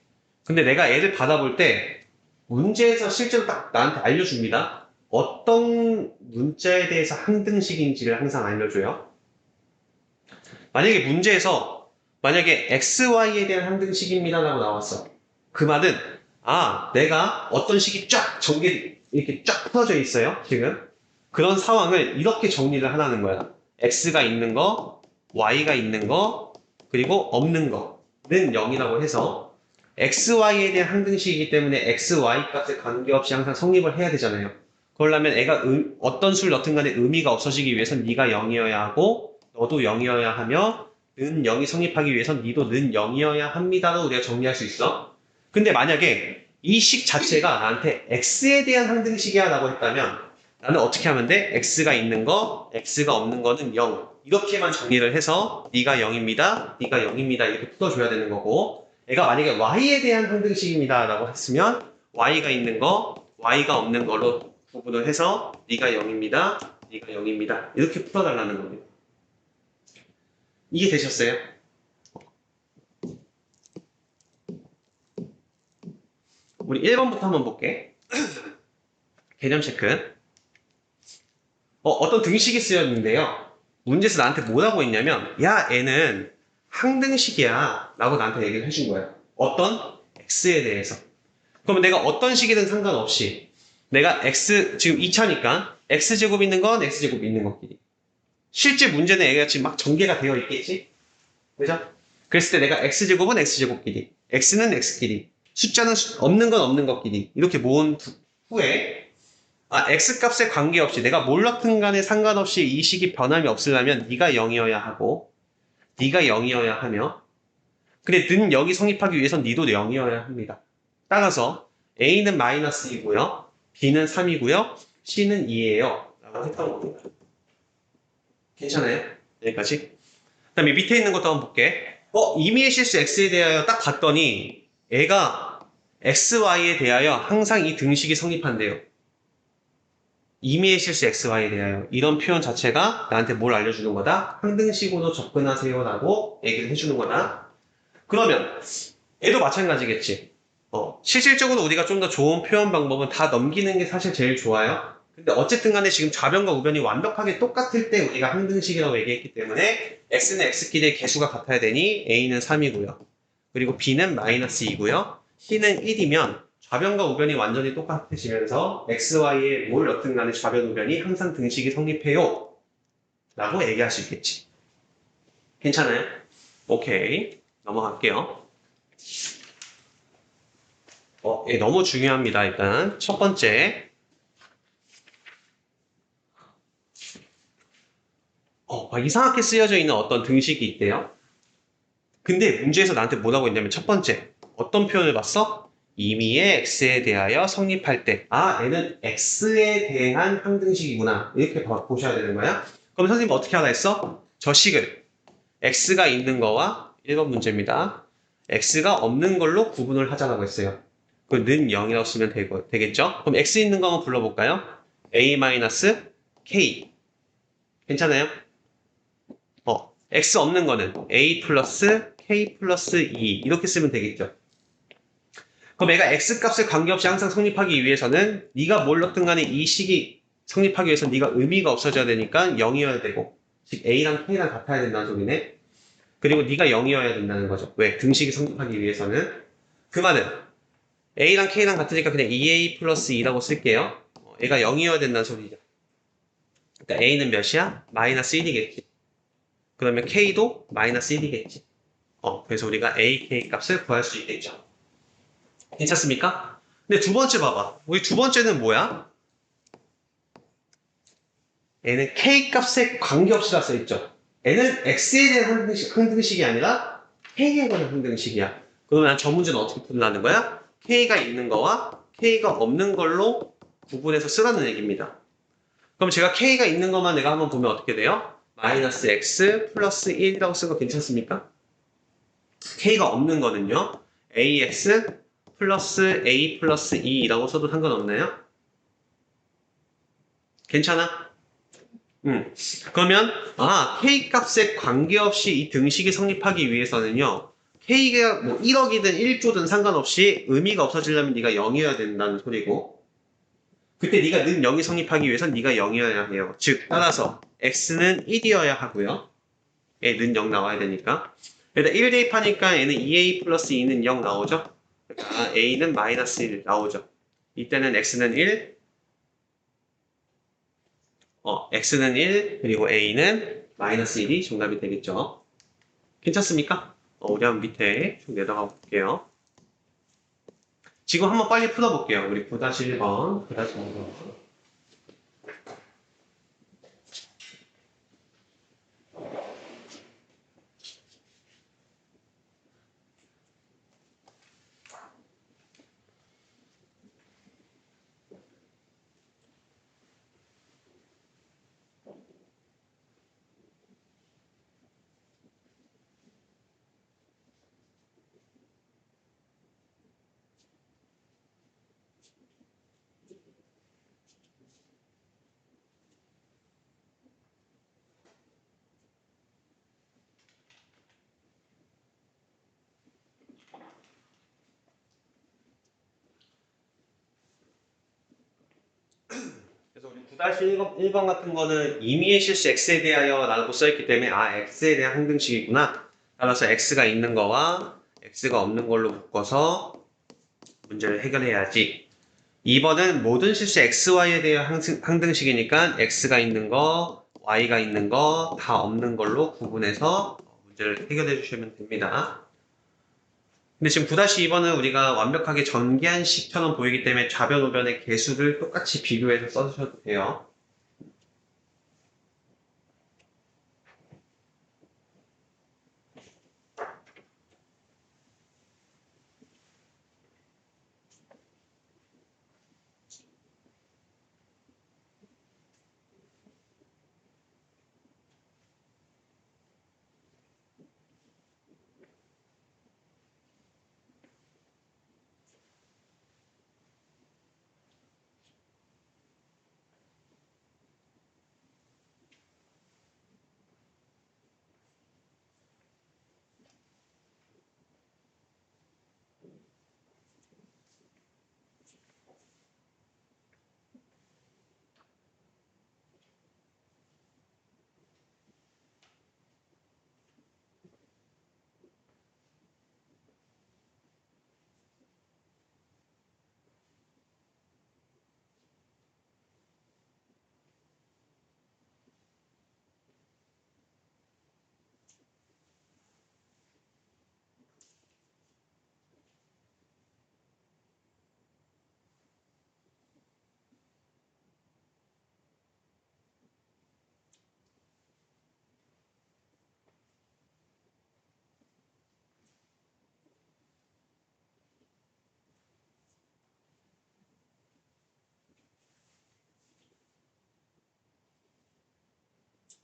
근데 내가 애를 받아볼 때 문제에서 실제로 딱 나한테 알려줍니다. 어떤 문자에 대해서 항등식인지를 항상 알려줘요. 만약에 문제에서 만약에 xy에 대한 항등식입니다 라고 나왔어. 그 말은 내가 어떤 식이 쫙 이렇게 쫙 풀어져 있어요. 지금 그런 상황을 이렇게 정리를 하라는 거야. x가 있는 거, y가 있는 거, 그리고 없는 거는 0이라고 해서 xy에 대한 항등식이기 때문에 xy 값에 관계없이 항상 성립을 해야 되잖아요. 그러려면 애가 어떤 수를 넣든 간에 의미가 없어지기 위해선 네가 0이어야 하고 너도 0이어야 하며 는 0이 성립하기 위해선 니도 는 0이어야 합니다로 우리가 정리할 수 있어. 근데 만약에 이 식 자체가 나한테 x에 대한 항등식이야 라고 했다면 나는 어떻게 하면 돼? x가 있는 거, x가 없는 거는 0 이렇게만 정리를 해서 네가 0입니다, 네가 0입니다 이렇게 풀어줘야 되는 거고 애가 만약에 y에 대한 항등식입니다 라고 했으면 y가 있는 거, y가 없는 걸로 구분을 해서 네가 0입니다, 네가 0입니다 이렇게 풀어달라는 겁니다. 이해되셨어요? 우리 1번부터 한번 볼게. 개념 체크. 어떤 등식이 쓰였는데요. 문제에서 나한테 뭐라고 했냐면 야 애는 항등식이야 라고 나한테 얘기를 해준 거야. 어떤? x에 대해서. 그러면 내가 어떤 식이든 상관없이 내가 x 지금 2차니까 x제곱 있는 건 x제곱 있는 것끼리 실제 문제는 애가 지금 막 전개가 되어 있겠지? 그죠? 그랬을 때 내가 x제곱은 x제곱끼리 x는 x끼리 숫자는 없는 건 없는 것끼리 이렇게 모은 후에 x값에 관계없이 내가 뭘 넣든 간에 상관없이 이 식이 변함이 없으려면 네가 0이어야 하고 네가 0이어야 하며 근데 는 0이 성립하기 위해선 니도 0이어야 합니다. 따라서 a는 -2고요 b는 3이고요 c는 2예요 라고 했던 겁니다. 괜찮아요? 여기까지? 그 다음에 밑에 있는 것도 한번 볼게. 임의의 실수 x에 대하여 딱 봤더니 애가 xy에 대하여 항상 이 등식이 성립한대요. 임의의 실수 xy에 대하여 이런 표현 자체가 나한테 뭘 알려주는 거다? 항등식으로 접근하세요라고 얘기를 해주는 거다. 그러면 얘도 마찬가지겠지. 실질적으로 우리가 좀 더 좋은 표현 방법은 다 넘기는 게 사실 제일 좋아요. 근데 어쨌든 간에 지금 좌변과 우변이 완벽하게 똑같을 때 우리가 항등식이라고 얘기했기 때문에 x는 x끼리의 개수가 같아야 되니 a는 3이고요. 그리고 b는 마이너스 2고요. c는 1이면 좌변과 우변이 완전히 똑같아지면서 xy에 뭘 넣든 간에 좌변 우변이 항상 등식이 성립해요. 라고 얘기할 수 있겠지. 괜찮아요? 오케이. 넘어갈게요. 예, 너무 중요합니다. 일단 첫 번째, 막 이상하게 쓰여져 있는 어떤 등식이 있대요. 근데 문제에서 나한테 뭐라고 했냐면 첫 번째, 어떤 표현을 봤어? 임의의 x에 대하여 성립할 때, 얘는 x에 대한 항등식이구나. 이렇게 보셔야 되는 거야. 그럼 선생님 어떻게 하라 했어? 저 식을 x가 있는 거와 1번 문제입니다. x가 없는 걸로 구분을 하자라고 했어요. 그 는 0이라고 쓰면 되겠죠? 그럼 x 있는 거 한번 불러볼까요? a-k. 괜찮아요? x 없는 거는 a 플러스 k 플러스 2 이렇게 쓰면 되겠죠. 그럼 얘가 x 값에 관계없이 항상 성립하기 위해서는 네가 뭘 넣든 간에 이 식이 성립하기 위해서 네가 의미가 없어져야 되니까 0이어야 되고 즉 a랑 k랑 같아야 된다는 소리네. 그리고 네가 0이어야 된다는 거죠. 왜? 등식이 성립하기 위해서는. 그 말은 a랑 k랑 같으니까 그냥 2a 플러스 2라고 쓸게요. 얘가 0이어야 된다는 소리죠. 그러니까 a는 몇이야? 마이너스 1이겠지. 그러면 k도 마이너스 1이겠지. 그래서 우리가 AK 값을 구할 수 있겠죠. 괜찮습니까? 근데 두 번째 봐봐. 우리 두 번째는 뭐야? 얘는 K 값에 관계없이라 써있죠. 얘는 X에 대한 항등식이 아니라 K에 관한 항등식이야. 그러면 저 문제는 어떻게 풀라는 거야? K가 있는 거와 K가 없는 걸로 구분해서 쓰라는 얘기입니다. 그럼 제가 K가 있는 것만 내가 한번 보면 어떻게 돼요? 마이너스 X 플러스 1이라고 쓴거 괜찮습니까? K가 없는 거는요. AX 플러스 A 플러스 2라고 써도 상관없나요? 괜찮아? 그러면 K 값에 관계없이 이 등식이 성립하기 위해서는요. K가 뭐 1억이든 1조든 상관없이 의미가 없어지려면 네가 0이어야 된다는 소리고 그때 네가 는 0이 성립하기 위해선 네가 0이어야 해요. 즉 따라서 X는 1이어야 하고요. 얘는 0 나와야 되니까 일단 1 대입하니까 얘는 2A 플러스 2는 0 나오죠? 그러니까 A는 마이너스 1 나오죠. 이때는 X는 1, X는 1, 그리고 A는 마이너스 1이 정답이 되겠죠. 괜찮습니까? 우리 한번 밑에 쭉 내려가 볼게요. 지금 한번 빨리 풀어볼게요. 우리 9-1번, 9-1번. 그래서 우리 9-1번 같은 거는 임의의 실수 x에 대하여 라고 써있기 때문에 x에 대한 항등식이구나. 따라서 x가 있는 거와 x가 없는 걸로 묶어서 문제를 해결해야지. 2번은 모든 실수 xy에 대한 항등식이니까 x가 있는 거, y가 있는 거 다 없는 걸로 구분해서 문제를 해결해 주시면 됩니다. 근데 지금 9-2번은 우리가 완벽하게 전기한식처럼 보이기 때문에 좌변, 우변의 개수를 똑같이 비교해서 써주셔도 돼요.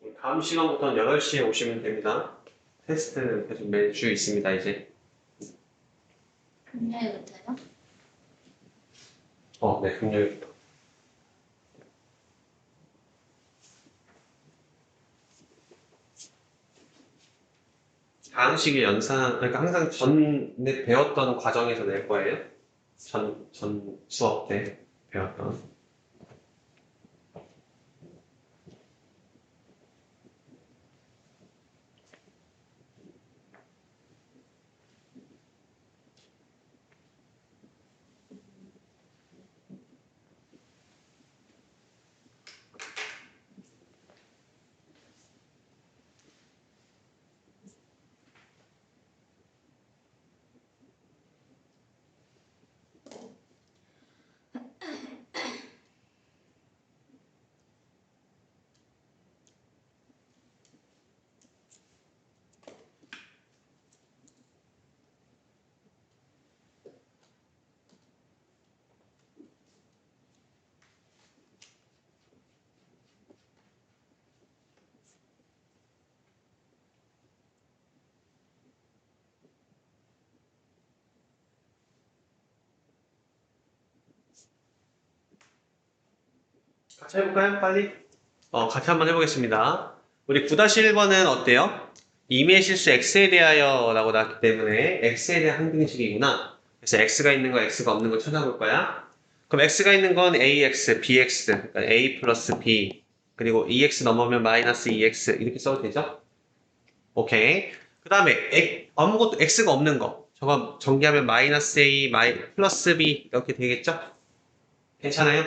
다음 시간부터는 8시에 오시면 됩니다. 테스트는 계속 매주 있습니다, 이제. 금요일부터요? 네, 금요일부터. 다항식의 연산, 그러니까 항상 전에 배웠던 과정에서 낼 거예요. 전 수업 때 배웠던. 같이 해볼까요? 빨리? 같이 한번 해보겠습니다. 우리 9-1번은 어때요? 임의의 실수 x에 대하여 라고 나왔기 때문에 x에 대한 항등식이구나. 그래서 x가 있는 거, x가 없는 거 찾아볼 거야. 그럼 x가 있는 건 ax, bx, 그러니까 a 플러스 b, 그리고 2x 넘으면 마이너스 2x 이렇게 써도 되죠? 오케이. 그 다음에 아무것도 x가 없는 거. 저거 전개하면 마이너스 a, 플러스 b 이렇게 되겠죠? 괜찮아요?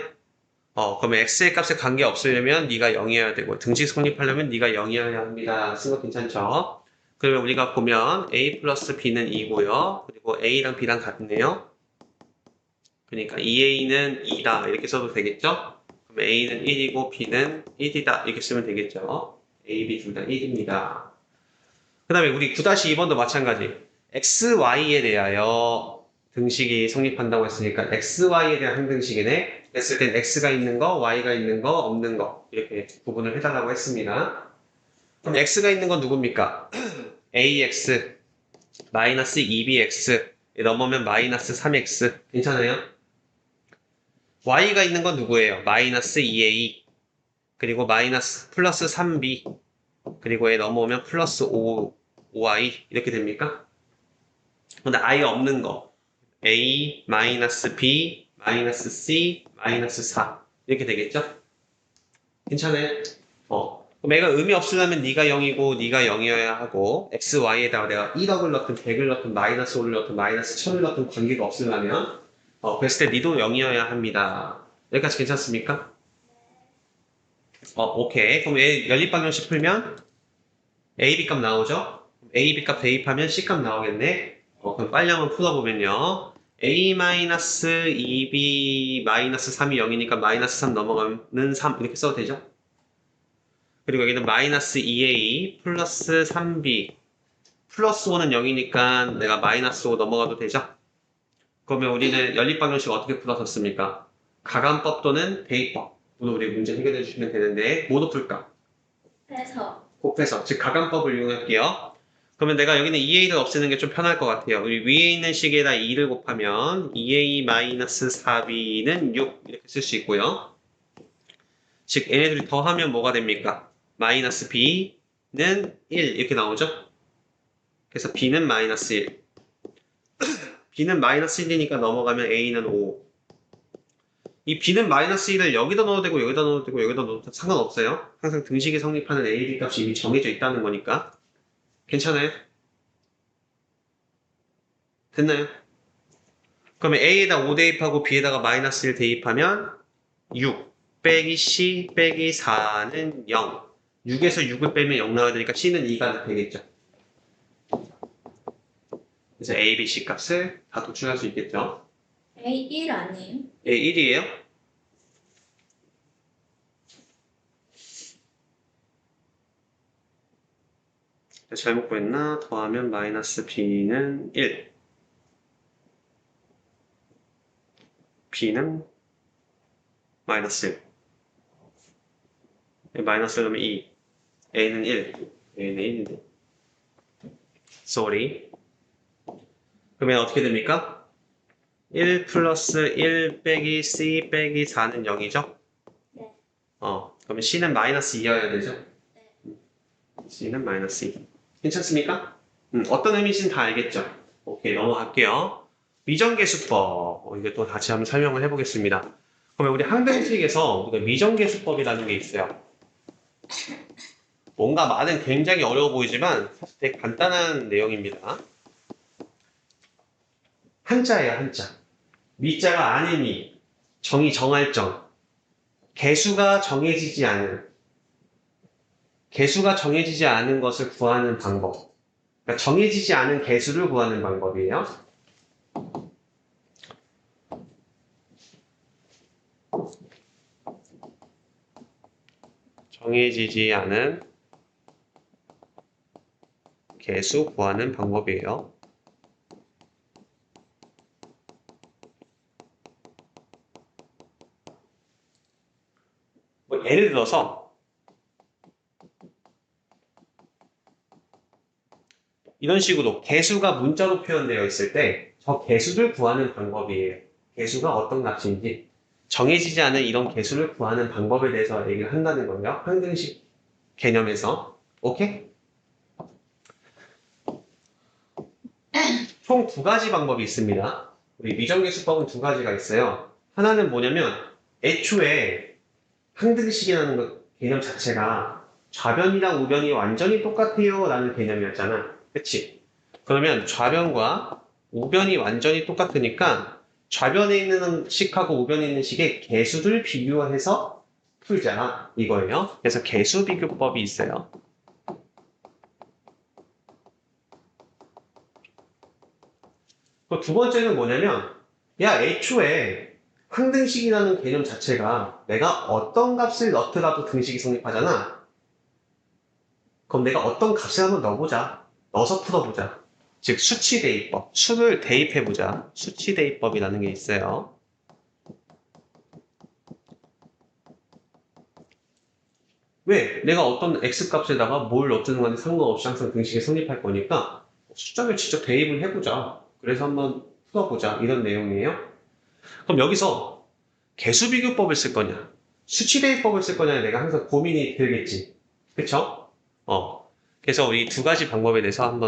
그러면 x의 값에 관계 없으려면 네가 0이어야 되고 등식 성립하려면 네가 0이어야 합니다. 쓴 거 괜찮죠? 그러면 우리가 보면 a 플러스 b는 2고요. 그리고 a랑 b랑 같네요. 그러니까 2a는 2다 이렇게 써도 되겠죠? 그럼 a는 1이고 b는 1이다 이렇게 쓰면 되겠죠? a, b 둘 다 1입니다. 그 다음에 우리 9-2번도 마찬가지. xy에 대하여 등식이 성립한다고 했으니까 xy에 대한 항등식이네. 했을 땐 x가 있는 거, y가 있는 거, 없는 거 이렇게 구분을 해달라고 했습니다. 그럼 x가 있는 건 누굽니까? ax 마이너스 2bx 넘으면 마이너스 3x 괜찮아요? y가 있는 건 누구예요? 마이너스 2a 그리고 마이너스 플러스 3b 그리고 얘 넘어오면 플러스 5y 이렇게 됩니까? 근데 아예 없는 거 a 마이너스 b 마이너스 c 마이너스 4 이렇게 되겠죠? 괜찮아요? 그럼 얘가 의미 없으려면 네가 0이고 네가 0이어야 하고 x, y에다가 내가 1억을 넣든 100을 넣든 마이너스 5를 넣든 마이너스 1000을 넣든 관계가 없으려면 그랬을 때 니도 0이어야 합니다. 여기까지 괜찮습니까? 오케이. 그럼 얘 연립방정식 풀면 a, b 값 나오죠? a, b 값 대입하면 c 값 나오겠네? 그럼 빨리 한번 풀어보면요. a-2b 3이 0이니까 마이너스 3 넘어가면 3 이렇게 써도 되죠? 그리고 여기는 마이너스 2a 플러스 3b 플러스 5는 0이니까 내가 마이너스 5 넘어가도 되죠? 그러면 우리는 연립방정식 어떻게 풀었었습니까? 가감법 또는 대입법. 오늘 우리 문제 해결해 주시면 되는데 뭐로 풀까? 해서 곱해서 즉 가감법을 이용할게요. 그러면 내가 여기는 2a를 없애는 게 좀 편할 것 같아요. 우리 위에 있는 식에다 2를 곱하면 2a-4b는 6 이렇게 쓸 수 있고요. 즉 얘네들이 더하면 뭐가 됩니까? 마이너스 b는 1 이렇게 나오죠? 그래서 b는 마이너스 1. b는 마이너스 1이니까 넘어가면 a는 5. 이 b는 마이너스 1을 여기다 넣어도 되고 여기다 넣어도 되고 여기다 넣어도 상관없어요. 항상 등식이 성립하는 a, b 값이 이미 정해져 있다는 거니까. 괜찮아요? 됐나요? 그러면 a에다 5 대입하고 b에다가 마이너스 1 대입하면 6 빼기 c 빼기 4는 0. 6에서 6을 빼면 0 나와야 되니까 c는 2가 되겠죠. 그래서 a, b, c 값을 다 도출할 수 있겠죠. A1 아니에요? a 1이에요? 잘못 구했나? 더하면 마이너스 b는 1. b는 마이너스 1. 마이너스 1 넣으면 2. A는 1. A는 1인데. Sorry. 그러면 어떻게 됩니까? 1 플러스 1 빼기 C 빼기 4는 0이죠? 네. 그러면 C는 마이너스 2여야 되죠? C는 마이너스 2. 괜찮습니까? 어떤 의미인지는 다 알겠죠? 오케이, 넘어갈게요. 미정계수법. 이게 또 다시 한번 설명을 해보겠습니다. 그러면 우리 항등식에서 우리가 미정계수법이라는 게 있어요. 뭔가 말은 굉장히 어려워 보이지만 사실 되게 간단한 내용입니다. 한자예요, 한자. 미자가 아닌 미, 정의 정할 정, 개수가 정해지지 않은 것을 구하는 방법. 그러니까 정해지지 않은 개수를 구하는 방법이에요. 정해지지 않은 개수 구하는 방법이에요. 뭐 예를 들어서 이런 식으로 개수가 문자로 표현되어 있을 때 저 개수를 구하는 방법이에요. 개수가 어떤 값인지 정해지지 않은 이런 개수를 구하는 방법에 대해서 얘기를 한다는 거예요. 항등식 개념에서. 오케이? 총 두 가지 방법이 있습니다. 우리 미정계수법은 두 가지가 있어요. 하나는 뭐냐면 애초에 항등식이라는 개념 자체가 좌변이랑 우변이 완전히 똑같아요 라는 개념이었잖아. 그치? 그러면 좌변과 우변이 완전히 똑같으니까 좌변에 있는 식하고 우변에 있는 식의 개수를 비교해서 풀자 이거예요. 그래서 개수 비교법이 있어요. 두 번째는 뭐냐면 야 애초에 항등식이라는 개념 자체가 내가 어떤 값을 넣더라도 등식이 성립하잖아. 그럼 내가 어떤 값을 한번 넣어보자. 넣어서 풀어보자. 즉 수치 대입법. 수를 대입해보자. 수치 대입법이라는 게 있어요. 왜? 내가 어떤 x값에다가 뭘 넣든 간에 상관없이 항상 등식이 성립할 거니까 숫자를 직접 대입을 해보자. 그래서 한번 풀어보자. 이런 내용이에요. 그럼 여기서 개수비교법을 쓸 거냐, 수치대입법을 쓸 거냐 내가 항상 고민이 들겠지. 그쵸? 그래서 우리 두 가지 방법에 대해서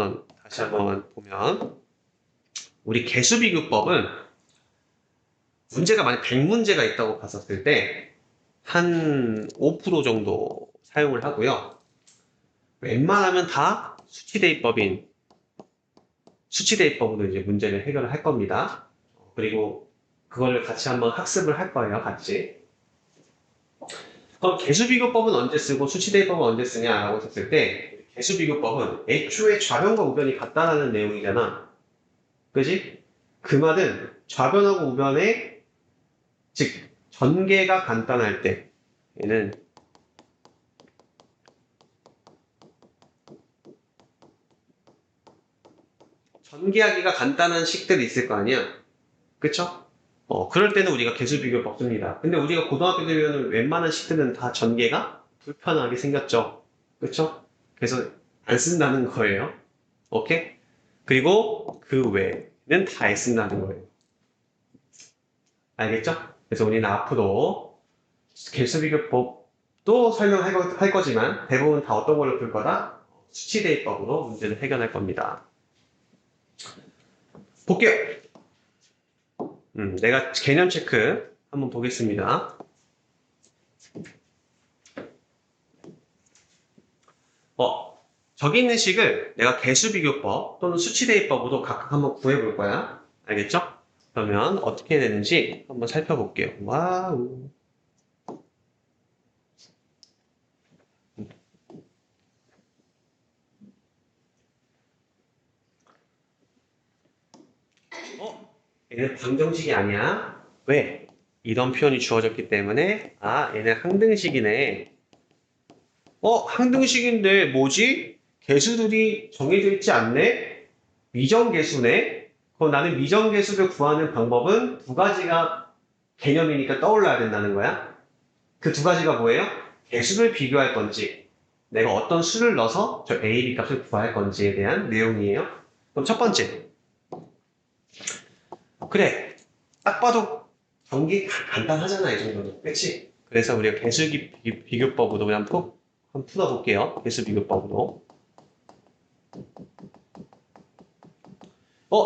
다시 한번 보면 우리 개수비교법은 문제가 만약 100문제가 있다고 봤었을 때 한 5% 정도 사용을 하고요. 웬만하면 다 수치대입법으로 이제 문제를 해결을 할 겁니다. 그리고 그거를 같이 한번 학습을 할 거예요, 같이. 그럼 개수비교법은 언제 쓰고 수치대입법은 언제 쓰냐라고 했을 때 개수비교법은 애초에 좌변과 우변이 같다라는 내용이잖아. 그지? 그 말은 좌변하고 우변의 즉 전개가 간단할 때 얘는 전개하기가 간단한 식들이 있을 거 아니야. 그쵸? 그럴 때는 우리가 개수비교법 씁니다. 근데 우리가 고등학교 되면 웬만한 식들은 다 전개가 불편하게 생겼죠. 그쵸? 그래서 안 쓴다는 거예요. 오케이? 그리고 그 외에는 다 쓴다는 거예요. 알겠죠? 그래서 우리는 앞으로 개수비교법도 설명할 거지만 대부분 다 어떤 걸로 풀 거다? 수치대입법으로 문제를 해결할 겁니다. 볼게요. 내가 개념 체크 한번 보겠습니다. 저기 있는 식을 내가 개수비교법 또는 수치대입법으로 각각 한번 구해볼 거야. 알겠죠? 그러면 어떻게 되는지 한번 살펴볼게요. 와우. 얘는 방정식이 아니야. 왜? 이런 표현이 주어졌기 때문에 얘는 항등식이네. 항등식인데 뭐지? 개수들이 정해져 있지 않네? 미정계수네? 그럼 나는 미정계수를 구하는 방법은 두 가지가 개념이니까 떠올라야 된다는 거야. 그 두 가지가 뭐예요? 개수를 비교할 건지 내가 어떤 수를 넣어서 저 A, B 값을 구할 건지에 대한 내용이에요. 그럼 첫 번째. 그래. 딱 봐도 전기 간단하잖아, 이 정도는. 그치? 그래서 우리가 비교법으로 그냥 한번 풀어볼게요. 개수 비교법으로.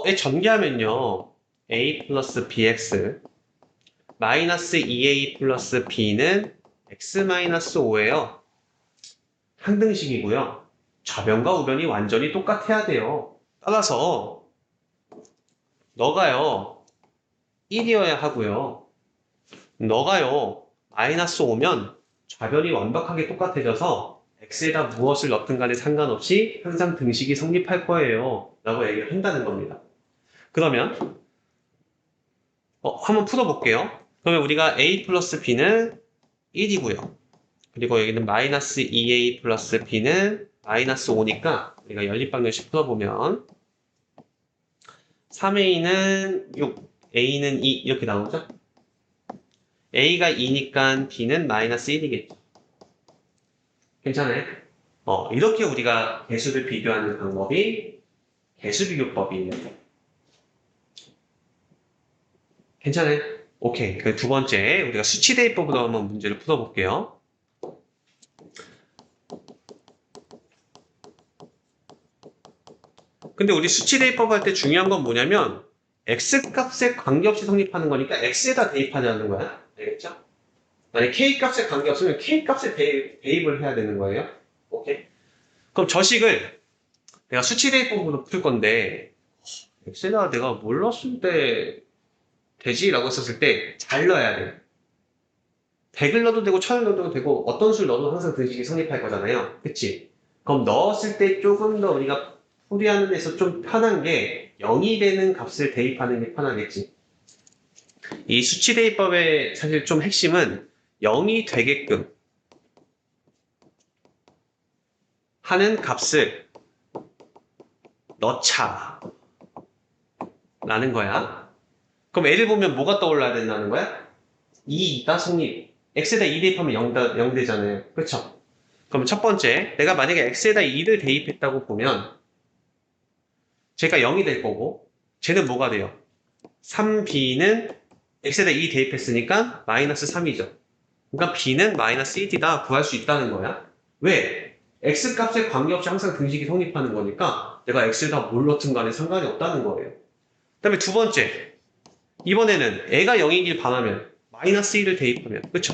얘 전개하면요. A 플러스 BX 마이너스 2A 플러스 B는 X 마이너스 5예요. 항등식이고요. 좌변과 우변이 완전히 똑같아야 돼요. 따라서 너가요 1이어야 하고요. 너가요 마이너스 5면 좌변이 완벽하게 똑같아져서 x에다 무엇을 넣든 간에 상관없이 항상 등식이 성립할 거예요 라고 얘기를 한다는 겁니다. 그러면 한번 풀어볼게요. 그러면 우리가 a 플러스 b는 1이고요. 그리고 여기는 마이너스 2a 플러스 b는 마이너스 5니까 우리가 연립방정식 풀어보면 3a는 6, a는 2 이렇게 나오죠? a가 2니까 b는 마이너스 1이겠죠. 괜찮아요? 이렇게 우리가 개수를 비교하는 방법이 개수비교법이에요. 괜찮아요? 오케이. 그 두 번째, 우리가 수치대입법으로 한번 문제를 풀어볼게요. 근데 우리 수치대입법 할 때 중요한 건 뭐냐면 x값에 관계없이 성립하는 거니까 x에다 대입하자는 거야. 알겠죠? 만약에 k값에 관계없으면 k값에 대입을 해야 되는 거예요. 오케이? 그럼 저 식을 내가 수치대입법으로 풀 건데 x에다 내가 뭘 넣었을 때 되지? 라고 했었을 때 잘 넣어야 돼. 100을 넣어도 되고 1000을 넣어도 되고 어떤 수를 넣어도 항상 등식이 성립할 거잖아요. 그치? 그럼 넣었을 때 조금 더 우리가 풀이하는 데서 좀 편한 게 0이 되는 값을 대입하는 게 편하겠지. 이 수치 대입법의 사실 좀 핵심은 0이 되게끔 하는 값을 넣자 라는 거야. 그럼 애를 보면 뭐가 떠올라야 된다는 거야? 2 있다 성립. x에다 2 대입하면 0 되잖아요. 그렇죠? 그럼 첫 번째, 내가 만약에 x에다 2를 대입했다고 보면 제가 0이 될 거고 쟤는 뭐가 돼요? 3b는 x에다 2 대입했으니까 마이너스 3이죠. 그러니까 b는 마이너스 1이다 구할 수 있다는 거야. 왜? x 값에 관계없이 항상 등식이 성립하는 거니까 내가 x에다 뭘 넣든 간에 상관이 없다는 거예요. 그 다음에 두 번째, 이번에는 애가 0이길 바라면 마이너스 1을 대입하면 그쵸?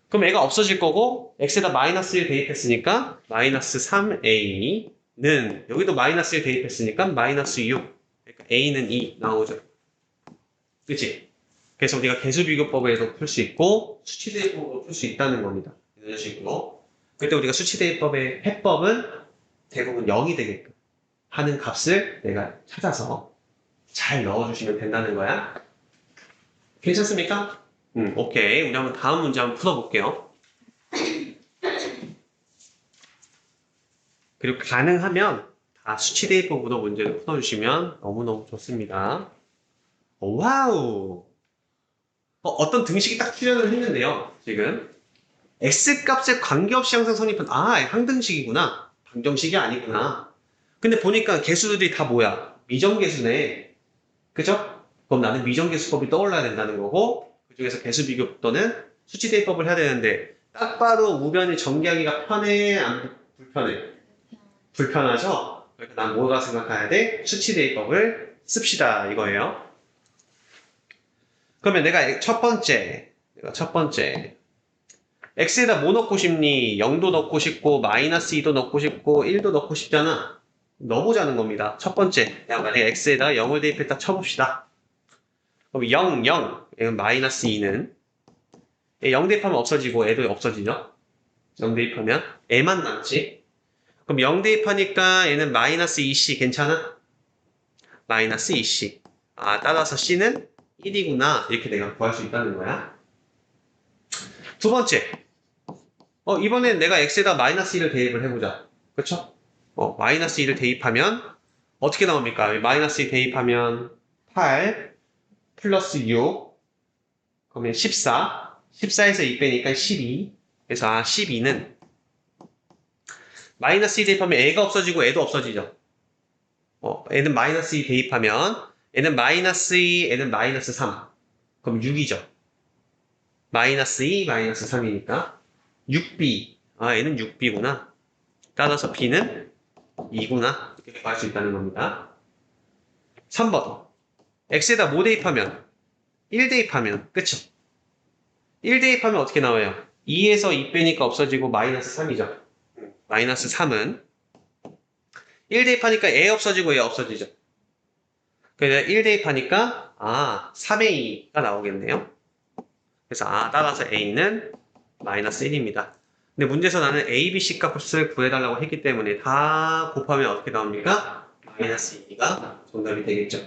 그럼 애가 없어질 거고 x에다 마이너스 1 대입했으니까 마이너스 3a는 여기도 마이너스 1 대입했으니까 마이너스 6. 그러니까 a는 2 나오죠. 그치? 그래서 우리가 개수비교법에도 풀 수 있고 수치대입법으로 풀 수 있다는 겁니다. 이런 식으로. 그때 우리가 수치대입법의 해법은 대부분 0이 되게끔 하는 값을 내가 찾아서 잘 넣어주시면 된다는 거야. 괜찮습니까? 오케이. 우리 한번 다음 문제 한번 풀어볼게요. 그리고 가능하면 다 수치대입법으로 문제를 풀어주시면 너무너무 좋습니다. 와우! 어떤 등식이 딱 출현을 했는데요. 지금 x값에 관계없이 항상 성립한 항등식이구나. 방정식이 아니구나. 근데 보니까 개수들이 다 뭐야? 미정계수네. 그죠? 그럼 나는 미정계수법이 떠올라야 된다는 거고 그 중에서 개수비교 또는 수치대입법을 해야 되는데 딱 봐도 우변이 전개하기가 편해? 안 불편해? 불편하죠? 그러니까 난 뭐가 생각해야 돼? 수치대입법을 씁시다 이거예요. 그러면 내가 첫 번째 x에다 뭐 넣고 싶니? 0도 넣고 싶고 마이너스 2도 넣고 싶고 1도 넣고 싶잖아. 넣어보자는 겁니다. 첫 번째 만약에 x에다 0을 대입했다 쳐봅시다. 그럼 0, 0 마이너스 2는 0 대입하면 없어지고 애도 없어지죠? 0 대입하면 애만 남지. 그럼 0 대입하니까 얘는 마이너스 2c 괜찮아? 마이너스 2c. 따라서 c는 1이구나. 이렇게 내가 구할 수 있다는 거야. 두 번째. 이번엔 내가 x에다 마이너스 1을 대입을 해보자. 그쵸? 마이너스 1을 대입하면 어떻게 나옵니까? 마이너스 1 대입하면 8 플러스 6 그러면 14. 14에서 2 빼니까 12. 그래서 12는 마이너스 2 대입하면 A가 없어지고 A도 없어지죠. N은 마이너스 2 대입하면 N은 마이너스 2, N은 마이너스 3. 그럼 6이죠. 마이너스 2, 마이너스 3이니까 6B. N은 6B구나. 따라서 B는 2구나. 이렇게 구할 수 있다는 겁니다. 3번. X에다 뭐 대입하면? 1 대입하면 그쵸? 1 대입하면 어떻게 나와요? 2에서 2 빼니까 없어지고 마이너스 3이죠. 마이너스 3은 1 대입하니까 A 없어지고 A 없어지죠. 그래서 1 대입하니까 3A가 나오겠네요. 그래서 따라서 A는 마이너스 1입니다. 근데 문제에서 나는 A, B, C 값을 구해달라고 했기 때문에 다 곱하면 어떻게 나옵니까? 마이너스 2가 정답이 되겠죠.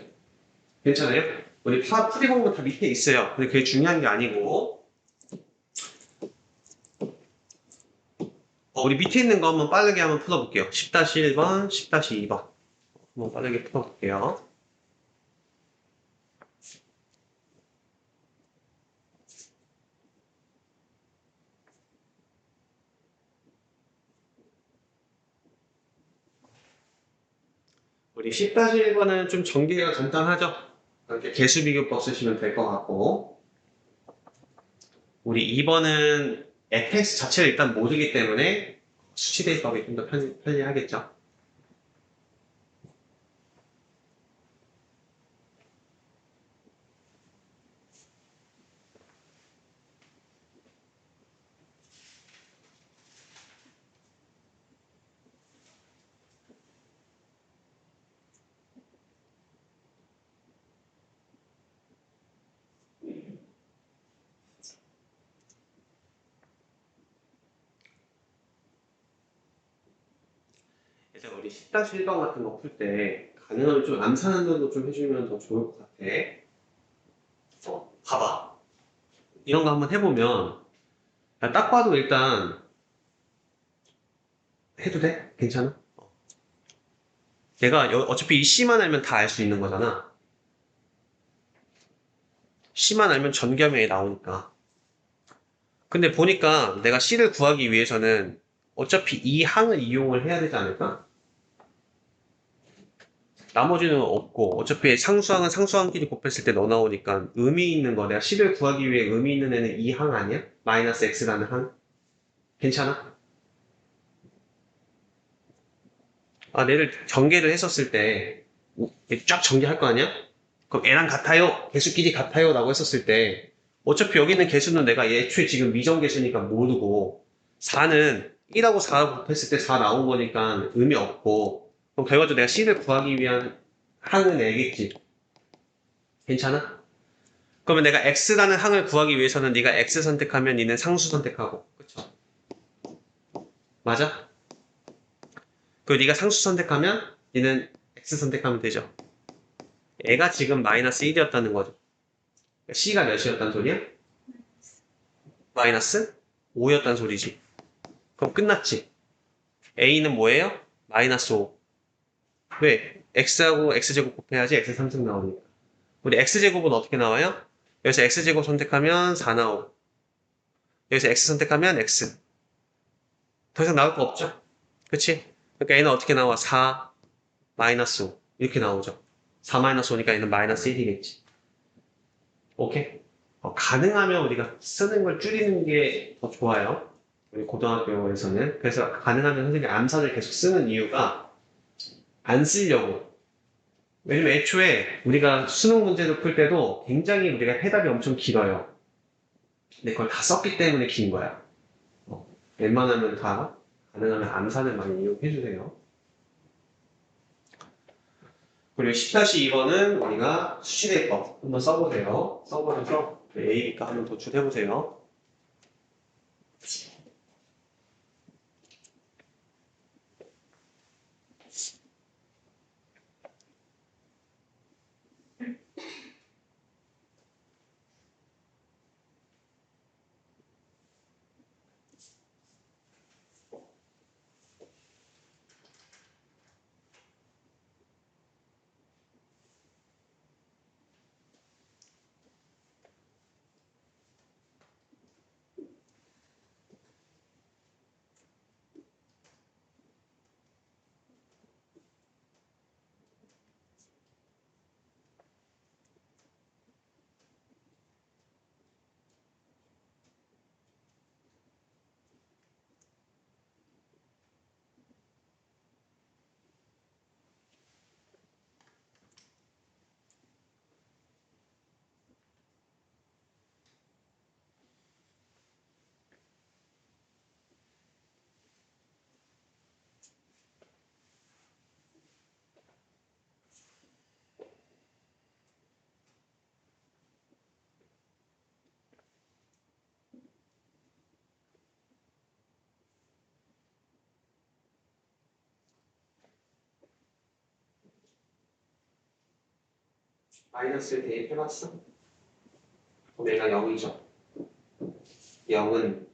괜찮아요? 우리 풀이 공부 다 밑에 있어요. 근데 그게 중요한 게 아니고 우리 밑에 있는 거 한번 빠르게 한번 풀어볼게요. 10-1번, 10-2번 한번 빠르게 풀어볼게요. 우리 10-1번은 좀 전개가 간단하죠? 이렇게 개수비교법 쓰시면 될 것 같고 우리 2번은 fx 자체를 일단 모르기 때문에 수치대입법이 좀 더 편리하겠죠? 그래서 우리 10-1번 같은 거 풀 때 가능하면 좀 암산하는 좀 해주면 더 좋을 것 같아. 봐봐. 이런 거 한번 해보면 딱 봐도 일단 해도 돼? 괜찮아? 내가 어차피 이 C만 알면 다 알 수 있는 거잖아. C만 알면 전개하면 나오니까. 근데 보니까 내가 C를 구하기 위해서는 어차피 이 항을 이용을 해야 되지 않을까? 나머지는 없고 어차피 상수항은 상수항끼리 곱했을 때 너 나오니까 의미 있는 거 내가 C를 구하기 위해 의미 있는 애는 이 항 아니야? 마이너스 X라는 항? 괜찮아? 얘를 전개를 했었을 때 쫙 전개할 거 아니야? 그럼 애랑 같아요? 개수끼리 같아요? 라고 했었을 때 어차피 여기 있는 개수는 내가 애초에 지금 미정개수니까 모르고 4는 1하고 4 곱했을 때 4 나온 거니까 의미 없고 그럼 결과적으로 내가 C를 구하기 위한 항은 애겠지. 괜찮아? 그러면 내가 X라는 항을 구하기 위해서는 네가 X 선택하면 니는 상수 선택하고 그쵸? 맞아? 그리고 네가 상수 선택하면 니는 X 선택하면 되죠. 애가 지금 마이너스 1이었다는 거죠. C가 몇이었단 소리야? 마이너스 5였단 소리지. 그럼 끝났지. A는 뭐예요? 마이너스 5. 왜? X하고 X제곱 곱해야지 X3승 나오니까. 우리 X제곱은 어떻게 나와요? 여기서 X제곱 선택하면 4 나오고 여기서 X 선택하면 X. 더 이상 나올 거 없죠? 그치? 그러니까 얘는 어떻게 나와? 4 마이너스 5 이렇게 나오죠. 4 마이너스 5니까 얘는 마이너스 1이겠지. 오케이? 가능하면 우리가 쓰는 걸 줄이는 게 더 좋아요. 우리 고등학교에서는. 그래서 가능하면 선생님이 암산을 계속 쓰는 이유가 안 쓰려고. 왜냐면 애초에 우리가 수능 문제를 풀 때도 굉장히 우리가 해답이 엄청 길어요. 근데 그걸 다 썼기 때문에 긴 거야. 웬만하면 다 가능하면 암산을 많이 이용해주세요. 그리고 10-2번은 우리가 수시대법 한번 써보세요. 써보면서 A, B가 한번 도출해보세요. 마이너스를 대입해봤어? 그럼 얘가 0이죠. 0은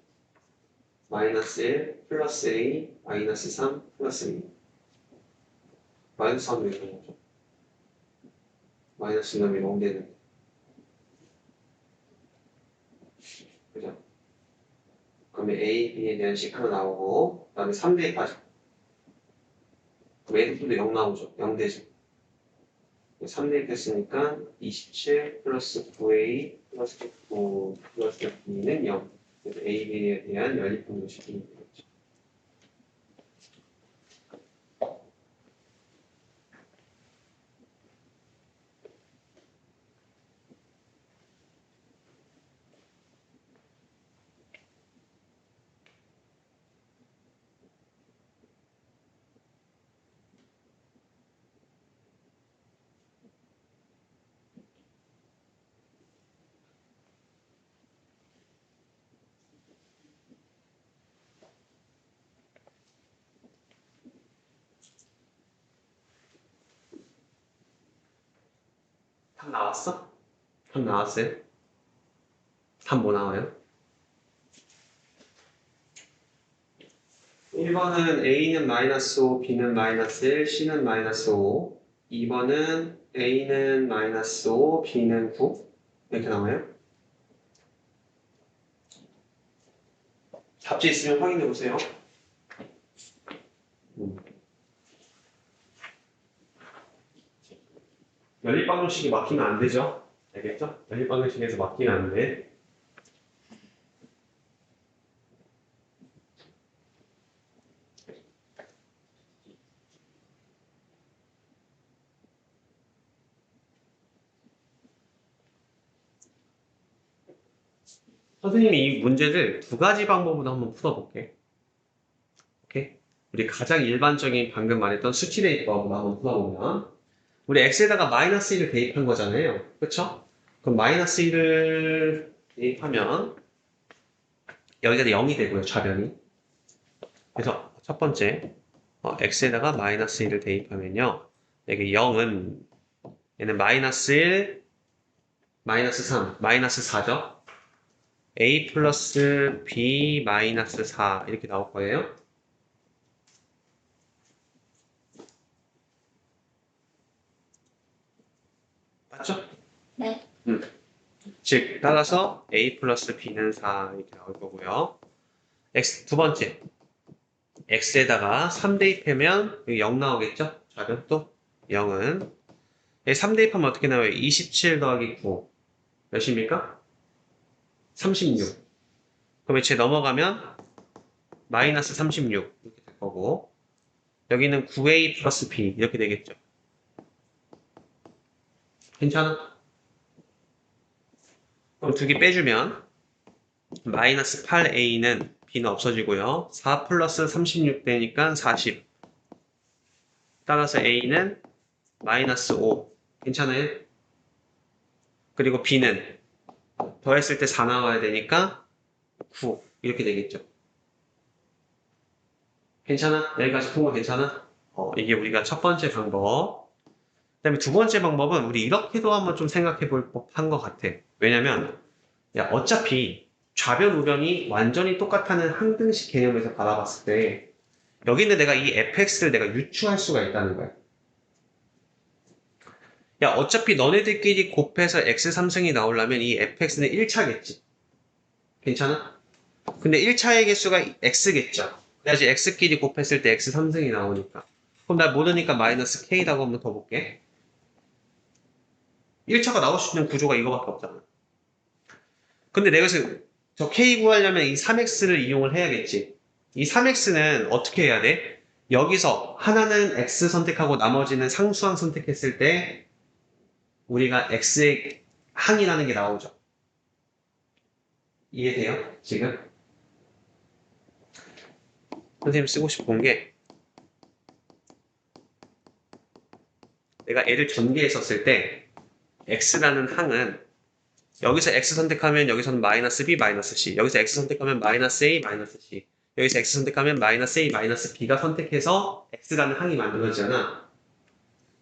마이너스 1 플러스 A 마이너스 3 플러스 A 마이너스 3을 이렇게 거죠. 마이너스 놈이 0 되는 그죠? 그러면 A, B에 대한 시크로 나오고 그 다음에 3 대입하죠. 그럼 A도 0 나오죠. 0 되죠. 3 대입했으니까 27 플러스 9A 플러스 9 플러스 B는 0. 그래서 A, B에 대한 연립분도식이 되겠죠. 답 나왔어? 답 나왔어요? 답 뭐 나와요? 1번은 A는 마이너스 5, B는 마이너스 1, C는 마이너스 5. 2번은 A는 마이너스 5, B는 9. 이렇게 나와요? 답지 있으면 확인해 보세요. 연립방정식이 막히면 안 되죠? 알겠죠? 연립방정식에서 막히면 안 돼. 선생님이 이 문제를 두 가지 방법으로 한번 풀어볼게. 오케이? 우리 가장 일반적인 방금 말했던 수치 대입법으로 한번 풀어보면 우리 x에다가 마이너스 1을 대입한 거잖아요. 그쵸? 그럼 마이너스 1을 대입하면 여기가 0이 되고요. 좌변이. 그래서 첫 번째 x에다가 마이너스 1을 대입하면요. 여기 0은 얘는 마이너스 1, 마이너스 3, 마이너스 4죠? a 플러스 b 마이너스 4 이렇게 나올 거예요. 맞죠? 네. 즉 따라서 a 플러스 b는 4 이렇게 나올 거고요. 두 번째 x에다가 3 대입하면 여기 0 나오겠죠? 좌변 또 0은 3 대입하면 어떻게 나와요? 27 더하기 9 몇입니까? 36. 그럼 이제 넘어가면 마이너스 36 이렇게 될 거고 여기는 9a 플러스 b 이렇게 되겠죠. 괜찮아? 그럼 두 개 빼주면 마이너스 8a는 b는 없어지고요. 4 플러스 36 되니까 40. 따라서 a는 마이너스 5. 괜찮아요? 그리고 b는 더했을 때 4 나와야 되니까 9. 이렇게 되겠죠. 괜찮아? 여기까지 푼 거 괜찮아? 이게 우리가 첫 번째 방법. 그 다음에 두 번째 방법은 우리 이렇게도 한번 좀 생각해 볼 법한 것 같아. 왜냐면 야, 어차피 좌변 우변이 완전히 똑같다는 항등식 개념에서 바라봤을 때 여기 있는 내가 이 fx를 내가 유추할 수가 있다는 거야. 야, 어차피 너네들끼리 곱해서 x3승이 나오려면 이 fx는 1차겠지. 괜찮아? 근데 1차의 개수가 x겠죠. 그래야지 x끼리 곱했을 때 x3승이 나오니까. 그럼 나 모르니까 마이너스 k라고 한번 더 볼게. 1차가 나올 수 있는 구조가 이거밖에 없잖아. 근데 내가 지금 저 k 구하려면 이 3x를 이용을 해야겠지. 이 3x는 어떻게 해야 돼? 여기서 하나는 x 선택하고 나머지는 상수항 선택했을 때 우리가 x의 항이라는 게 나오죠. 이해돼요? 지금? 선생님 쓰고 싶은 게 내가 애를 전개했었을 때 x라는 항은 여기서 x 선택하면 여기서는 마이너스 b 마이너스 c 여기서 x 선택하면 마이너스 a 마이너스 c 여기서 x 선택하면 마이너스 a 마이너스 b가 선택해서 x라는 항이 만들어지잖아.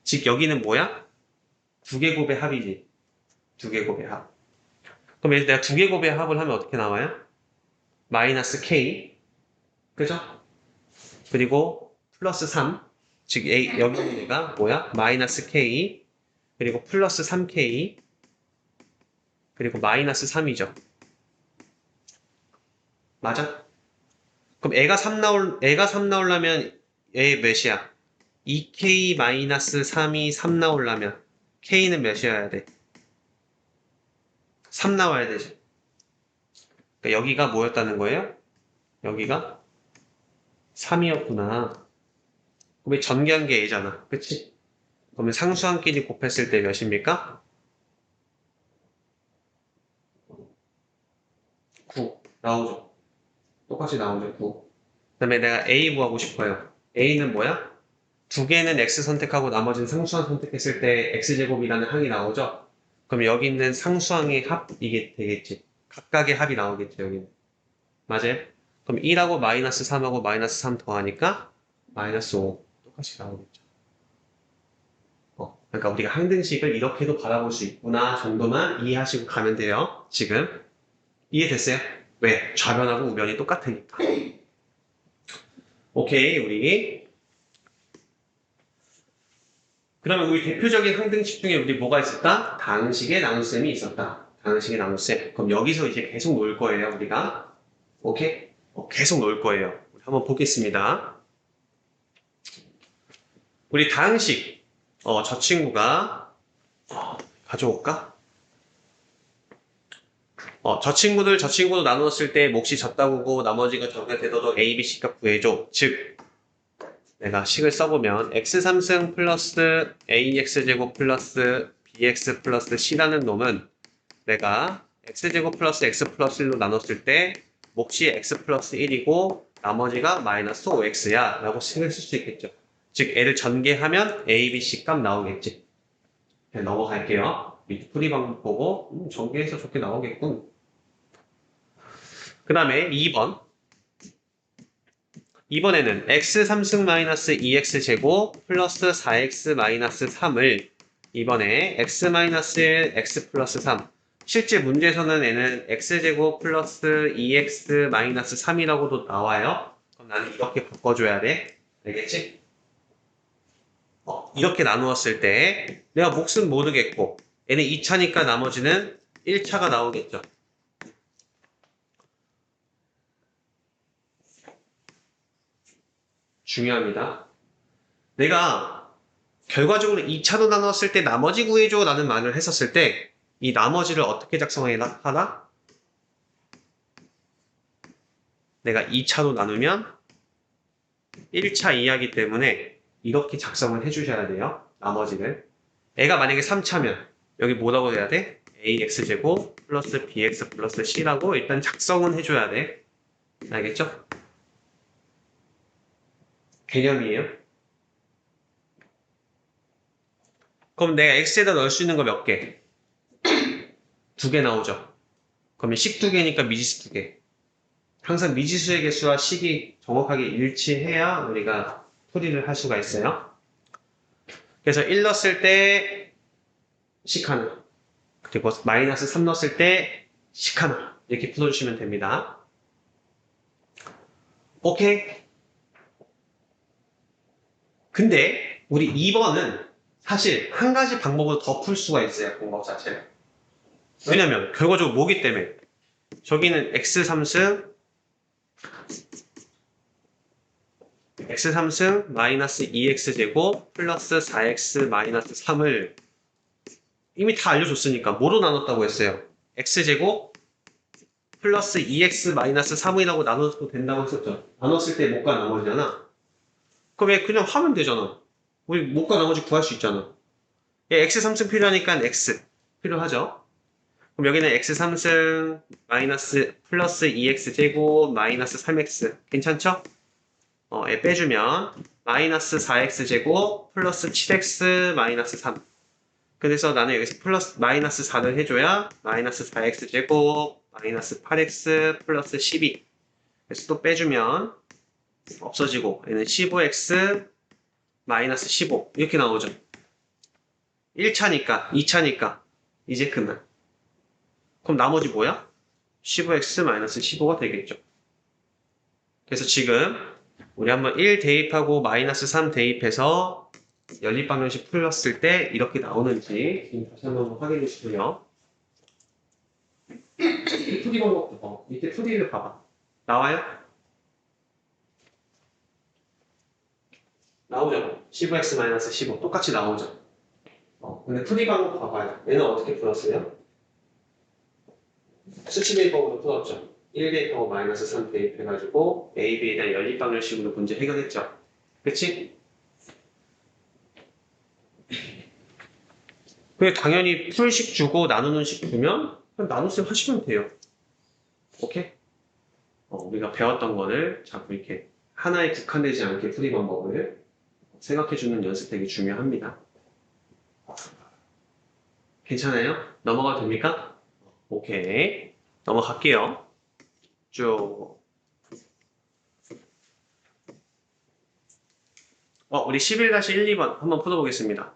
즉 여기는 뭐야? 두 개 곱의 합이지. 두 개 곱의 합. 그럼 내가 두 개 곱의 합을 하면 어떻게 나와요? 마이너스 k. 그죠? 그리고 플러스 3. 즉, 여기 있는 애가 뭐야? 마이너스 k. 그리고 플러스 3k. 그리고 마이너스 3이죠. 맞아? 그럼 애가 3 나오려면 얘 몇이야? 2k 마이너스 3이 3 나오려면 k는 몇이어야 돼? 3 나와야 되지. 그러니까 여기가 뭐였다는 거예요? 여기가 3이었구나. 그럼 전개한 게 a잖아. 그치? 그러면 상수항끼리 곱했을 때 몇입니까? 9 나오죠. 똑같이 나오죠. 9. 그 다음에 내가 a 구하고 싶어요. a는 뭐야? 두 개는 x 선택하고 나머지는 상수항 선택했을 때 x제곱이라는 항이 나오죠? 그럼 여기 있는 상수항의 합 이게 되겠지. 각각의 합이 나오겠죠. 여기는. 맞아요? 그럼 1하고 마이너스 3하고 마이너스 3 더하니까 마이너스 5 똑같이 나오겠죠. 그러니까 우리가 항등식을 이렇게도 바라볼 수 있구나 정도만 이해하시고 가면 돼요. 지금 이해됐어요? 왜? 좌변하고 우변이 똑같으니까. 오케이, 우리 그러면 우리 대표적인 항등식 중에 우리 뭐가 있었다? 다항식의 나눗셈이 있었다. 다항식의 나눗셈. 그럼 여기서 이제 계속 놀 거예요, 우리가. 오케이? 계속 놀 거예요. 우리 한번 보겠습니다. 우리 다항식. 저 친구가 가져올까? 저 친구도 나누었을 때 몫이 졌다고 나머지가 정리가 되도록 A, B, C 값 구해줘. 즉, 내가 식을 써보면 x3승 플러스 ax제곱 플러스 bx 플러스 c라는 놈은 내가 x제곱 플러스 x 플러스 1로 나눴을 때 몫이 x 플러스 1이고 나머지가 마이너스 5x야 라고 식을 쓸 수 있겠죠. 즉 애를 전개하면 a, b, c 값 나오겠지. 네, 넘어갈게요. 밑에 풀이 방법 보고 전개해서 좋게 나오겠군. 그 다음에 2번. 이번에는 x3승 마이너스 2x제곱 플러스 4x 마이너스 3을 이번에 x 마이너스 1, x 플러스 3 실제 문제에서는 얘는 x제곱 플러스 2x 마이너스 3이라고도 나와요. 그럼 나는 이렇게 바꿔줘야 돼. 알겠지? 이렇게 나누었을 때 내가 몫은 모르겠고 얘는 2차니까 나머지는 1차가 나오겠죠. 중요합니다. 내가 결과적으로 2차로 나눴을 때 나머지 구해줘 라는 말을 했었을 때 이 나머지를 어떻게 작성해야 하나? 내가 2차로 나누면 1차 이하기 때문에 이렇게 작성을 해주셔야 돼요. 나머지를. 애가 만약에 3차면 여기 뭐라고 해야 돼? ax제곱 플러스 bx 플러스 c라고 일단 작성은 해줘야 돼. 알겠죠? 개념이에요. 그럼 내가 x에다 넣을 수 있는 거 몇 개? 2개 나오죠. 그러면 식 2개니까 미지수 2개. 항상 미지수의 개수와 식이 정확하게 일치해야 우리가 풀이를 할 수가 있어요. 그래서 1 넣었을 때 식 하나, 그리고 마이너스 3 넣었을 때 식 하나 이렇게 풀어주시면 됩니다. 오케이? 근데 우리 2번은 사실 한 가지 방법으로 더 풀 수가 있어요. 공법 자체를. 왜냐면 결과적으로 뭐기 때문에 저기는 x3승 마이너스 2x제곱 플러스 4x 마이너스 3을 이미 다 알려줬으니까 뭐로 나눴다고 했어요? x제곱 플러스 2x 마이너스 3이라고 나눠도 된다고 했었죠. 나눴을 때 못과 나머지잖아. 그럼 얘 그냥 하면 되잖아. 우리 못과 나머지 구할 수 있잖아. 얘 x3승 필요하니까 x 필요하죠. 그럼 여기는 x3승 마이너스 플러스 2x제곱 마이너스 3x 괜찮죠? 얘 빼주면 마이너스 4x제곱 플러스 7x 마이너스 3 그래서 나는 여기서 플러스 마이너스 4를 해줘야 마이너스 4x제곱 마이너스 8x 플러스 12 그래서 또 빼주면 없어지고 얘는 15x 마이너스 15 이렇게 나오죠. 1차니까, 2차니까 이제 그만. 그럼 나머지 뭐야? 15x-15가 되겠죠. 그래서 지금 우리 한번 1 대입하고 마이너스 3 대입해서 연립방정식 풀었을 때 이렇게 나오는지 지금 다시 한번 확인해 주시고요. 풀이 방법도 밑에 풀이를 봐봐. 나와요? 나오죠? 15x-15 똑같이 나오죠? 근데 풀이 방법 봐봐요. 얘는 어떻게 풀었어요? 수치 대입법으로 풀었죠? 1 대입하고 마이너스 3 대입해가지고 A, B에 대한 연립방정식으로 문제 해결했죠? 그치? 그게 당연히 풀식 주고 나누는 식 주면 그냥 나눗셈 하시면 돼요. 오케이? 우리가 배웠던 거를 자꾸 이렇게 하나에 국한되지 않게 풀이 방법을 생각해주는 연습 되게 중요합니다. 괜찮아요? 넘어가도 됩니까? 오케이. 넘어갈게요. 쭉. 우리 11-1, 2번 한번 풀어보겠습니다.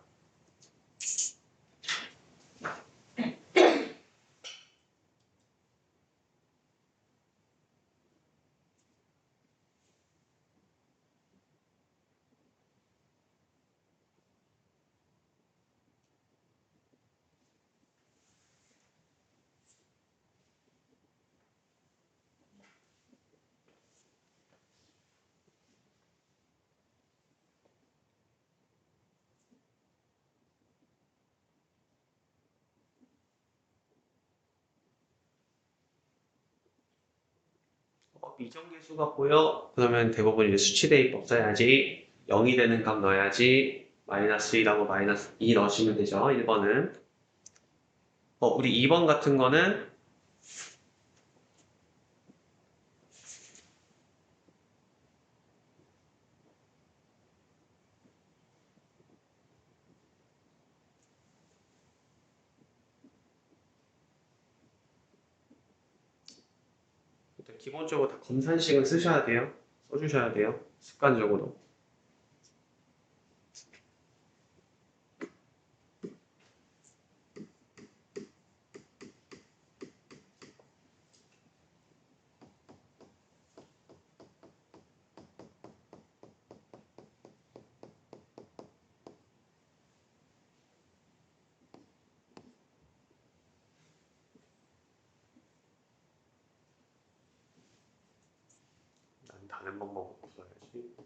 미정계수 같고요. 그러면 대부분 이제 수치 대입법 써야지. 0이 되는 값 넣어야지. 마이너스 1하고 마이너스 2 넣으시면 되죠. 1번은. 우리 2번 같은 거는 일단 기본적으로 다 검산식은 쓰셔야 돼요. 써주셔야 돼요. 습관적으로. 난 다른 방법으로 써야지.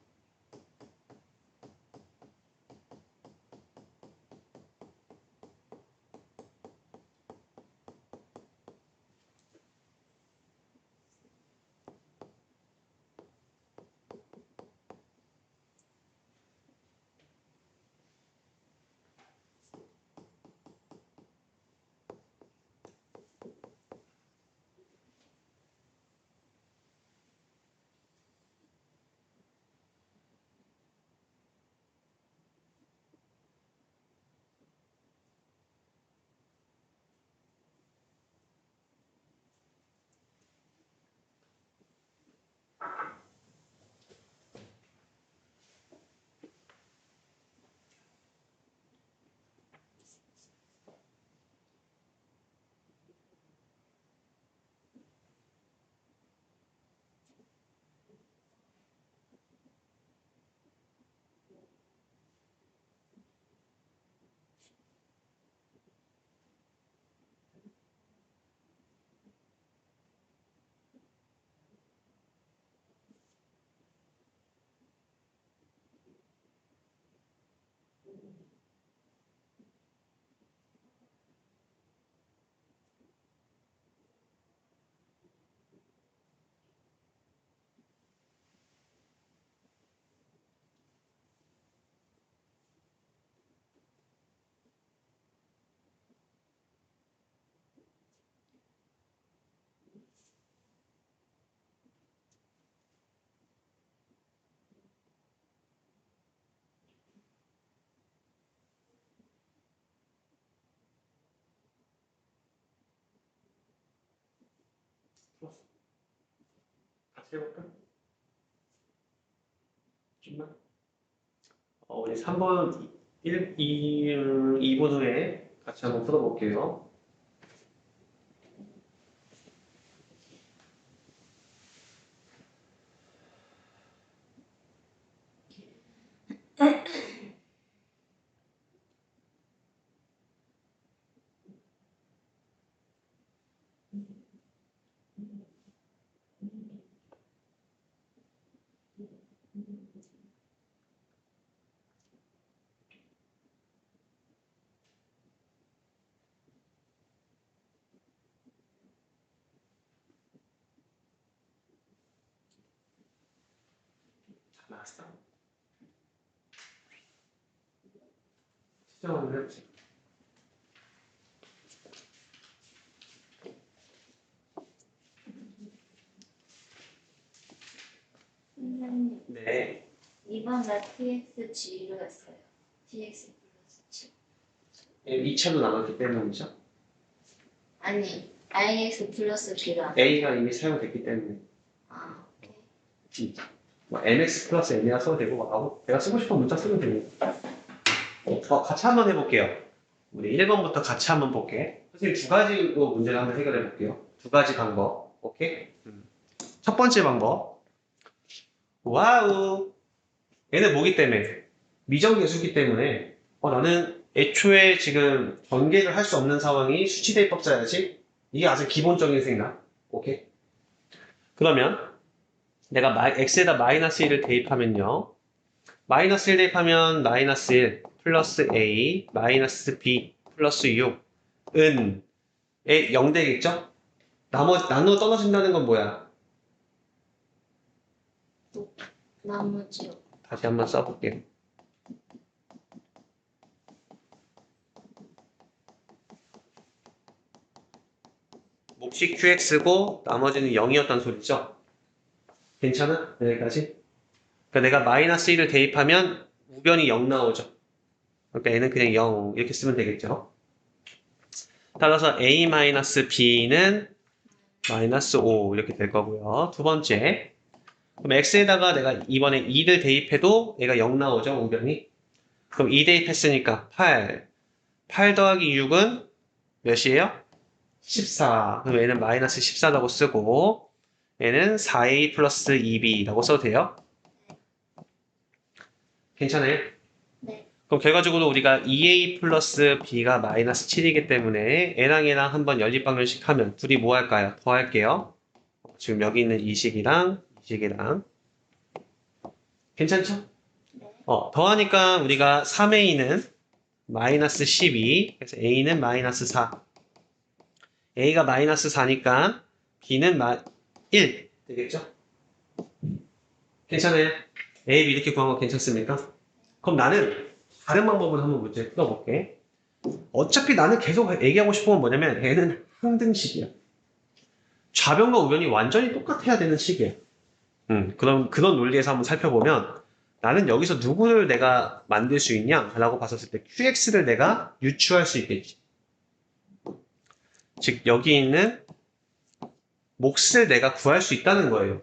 같이 해볼까? 좀만. 우리 3번 2분 후에 같이 한번 풀어볼게요. 잘 나왔어. 시작 한번 해보세요. 선생님, 네. 2번 나 tx g로 했어요. tx 플러스 7. 2차로 나눴기 때문이죠. 아니, ix 플러스 b가 아니라. A가 이미 사용됐기 때문에. 아, 오케이. 뭐 mx 플러스 n이라 써도 되고 하고 내가 쓰고 싶은 문자 쓰면 됩니다. 같이 한번 해볼게요. 우리 1번부터 같이 한번 볼게. 선생님 두 가지로 문제를 한번 해결해 볼게요. 두 가지 방법. 오케이? 첫 번째 방법. 와우. 얘는 뭐기 때문에? 미정계수기 때문에 나는 애초에 지금 전개를 할 수 없는 상황이 수치대입법 짜야지. 이게 아주 기본적인 생각. 오케이? 그러면 내가 x에다 마이너스 1을 대입하면요. 마이너스 1 대입하면 마이너스 1 플러스 a 마이너스 b 플러스 6은 0 되겠죠? 나누어 떨어진다는 건 뭐야? 나머지요. 다시 한번 써볼게요. 몫이 qx고 나머지는 0이었단 소리죠? 괜찮아? 여기까지? 그러니까 내가 마이너스 1을 대입하면 우변이 0 나오죠. 그러니까 얘는 그냥 0 이렇게 쓰면 되겠죠. 따라서 a-b는 마이너스 5 이렇게 될 거고요. 두 번째, 그럼 x에다가 내가 이번에 2를 대입해도 얘가 0 나오죠, 우변이. 그럼 2 대입했으니까 8 더하기 6은 몇이에요? 14. 그럼 얘는 마이너스 14라고 쓰고 얘는 4a 플러스 2b라고 써도 돼요? 괜찮아요? 네. 그럼 결과적으로 우리가 2a 플러스 b가 마이너스 7이기 때문에 얘랑 얘랑 한번 연립방정식 하면 둘이 뭐 할까요? 더 할게요. 지금 여기 있는 이 식이랑 이 식이랑 괜찮죠? 네. 더하니까 우리가 3a는 마이너스 12 그래서 a는 마이너스 4 a가 마이너스 4니까 b는 1 되겠죠? 괜찮아요? a, b 이렇게 구한 거 괜찮습니까? 그럼 나는 다른 방법으로 한번 문제 풀어볼게. 어차피 나는 계속 얘기하고 싶은 건 뭐냐면 얘는 항등식이야. 좌변과 우변이 완전히 똑같아야 되는 식이에요. 그럼 그런 논리에서 한번 살펴보면 나는 여기서 누구를 내가 만들 수 있냐라고 봤었을 때 QX를 내가 유추할 수 있겠지. 즉 여기 있는 몫을 내가 구할 수 있다는 거예요.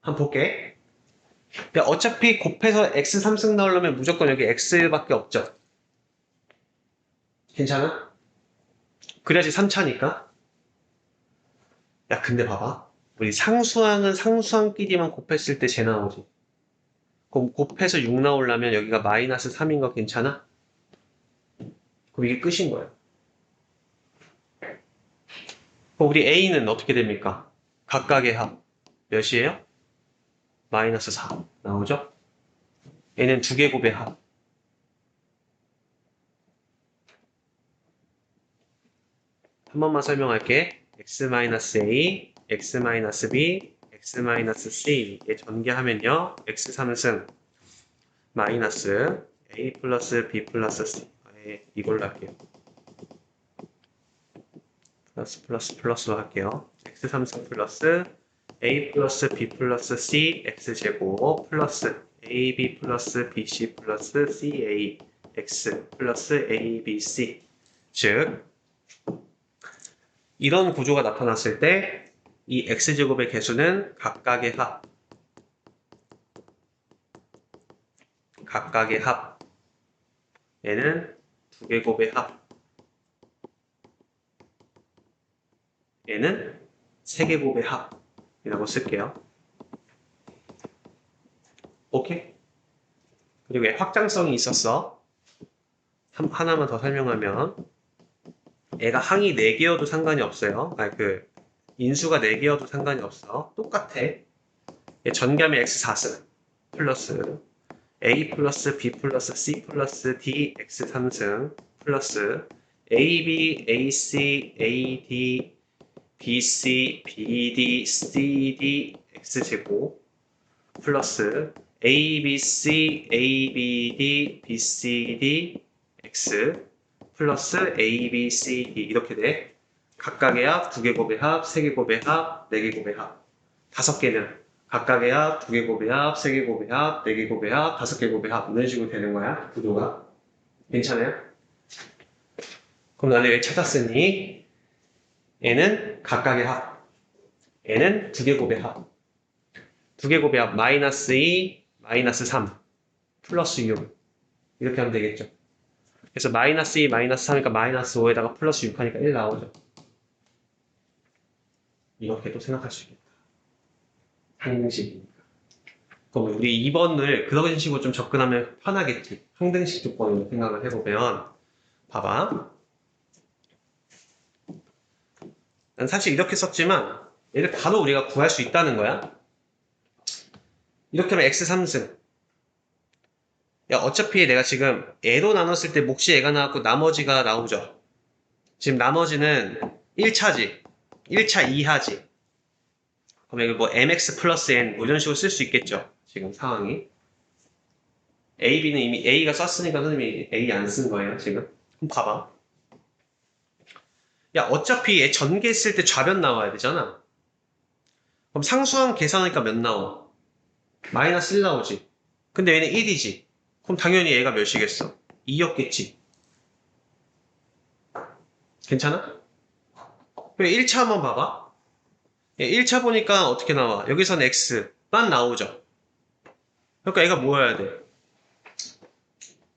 한번 볼게. 근데 어차피 곱해서 X 3승 나오려면 무조건 여기 X밖에 없죠. 괜찮아? 그래야지 3차니까. 야 근데 봐봐. 우리 상수항은 상수항끼리만 곱했을 때 제 나오지. 그럼 곱해서 6 나오려면 여기가 마이너스 3인 거 괜찮아? 그럼 이게 끝인 거야. 그럼 우리 A는 어떻게 됩니까? 각각의 합 몇이에요? 마이너스 4 나오죠? 얘는 두 개 곱의 합. 한 번만 설명할게. x-a, x-b, x-c에 전개하면요. x3승 마이너스 a 플러스 b 플러스 c 이걸로 할게요. 플러스로 할게요. x3승 플러스 a 플러스 b 플러스 c x제곱 플러스 ab 플러스 bc 플러스 ca x 플러스 abc 즉 이런 구조가 나타났을 때 이 x제곱의 개수는 각각의 합 얘는 두 개 곱의 합. 얘는 세 개 곱의 합이라고 쓸게요. 오케이? 그리고 얘 확장성이 있었어. 하나만 더 설명하면 얘가 항이 4개여도 상관이 없어요. 아니 인수가 4개여도 상관이 없어. 똑같아. 얘 전개하면 x 4승 플러스 a 플러스 b 플러스 c 플러스 d x 3승 플러스 ab, ac, ad, bc, bd, cd x 제곱 플러스 abc, abd, bcd x 플러스 abcd 이렇게 돼. 각각의 합, 두 개 곱의 합, 세 개 곱의 합, 네 개 곱의 합. 5개는 각각의 합, 두 개 곱의 합, 세 개 곱의 합, 네 개 곱의 합, 5개 곱의 합 이런 식으로 되는 거야. 구조가. 괜찮아요? 그럼 나는 왜 찾았으니 얘는 각각의 합, 얘는 두 개 곱의 합. 두 개 곱의 합 마이너스 2, 마이너스 3, 플러스 6 이렇게 하면 되겠죠. 그래서 마이너스 2, 마이너스 3이니까 마이너스 5에다가 플러스 6 하니까 1 나오죠. 이렇게도 생각할 수 있겠다. 항등식이니까. 그럼 우리 2번을 그런 식으로 좀 접근하면 편하겠지. 항등식 조건으로 생각을 해보면 봐봐. 난 사실 이렇게 썼지만 얘를 바로 우리가 구할 수 있다는 거야. 이렇게 하면 x 3승. 야, 어차피 내가 지금 얘로 나눴을 때 몫이 얘가 나왔고 나머지가 나오죠. 지금 나머지는 1차지. 1차 2하지. 그럼 여기 뭐 mx 플러스 n 뭐 이런 식으로 쓸 수 있겠죠. 지금 상황이. a, b는 이미 a가 썼으니까 선생님이 a 안 쓴 거예요. 지금. 그럼 봐봐. 야, 어차피 얘 전개했을 때 좌변 나와야 되잖아. 그럼 상수항 계산하니까 몇 나와? 마이너스 1 나오지. 근데 얘는 1이지. 그럼 당연히 얘가 몇이겠어? 2였겠지. 괜찮아? 그럼 1차 한번 봐봐. 1차 보니까 어떻게 나와? 여기서는 x만 나오죠. 그러니까 얘가 뭐여야 돼?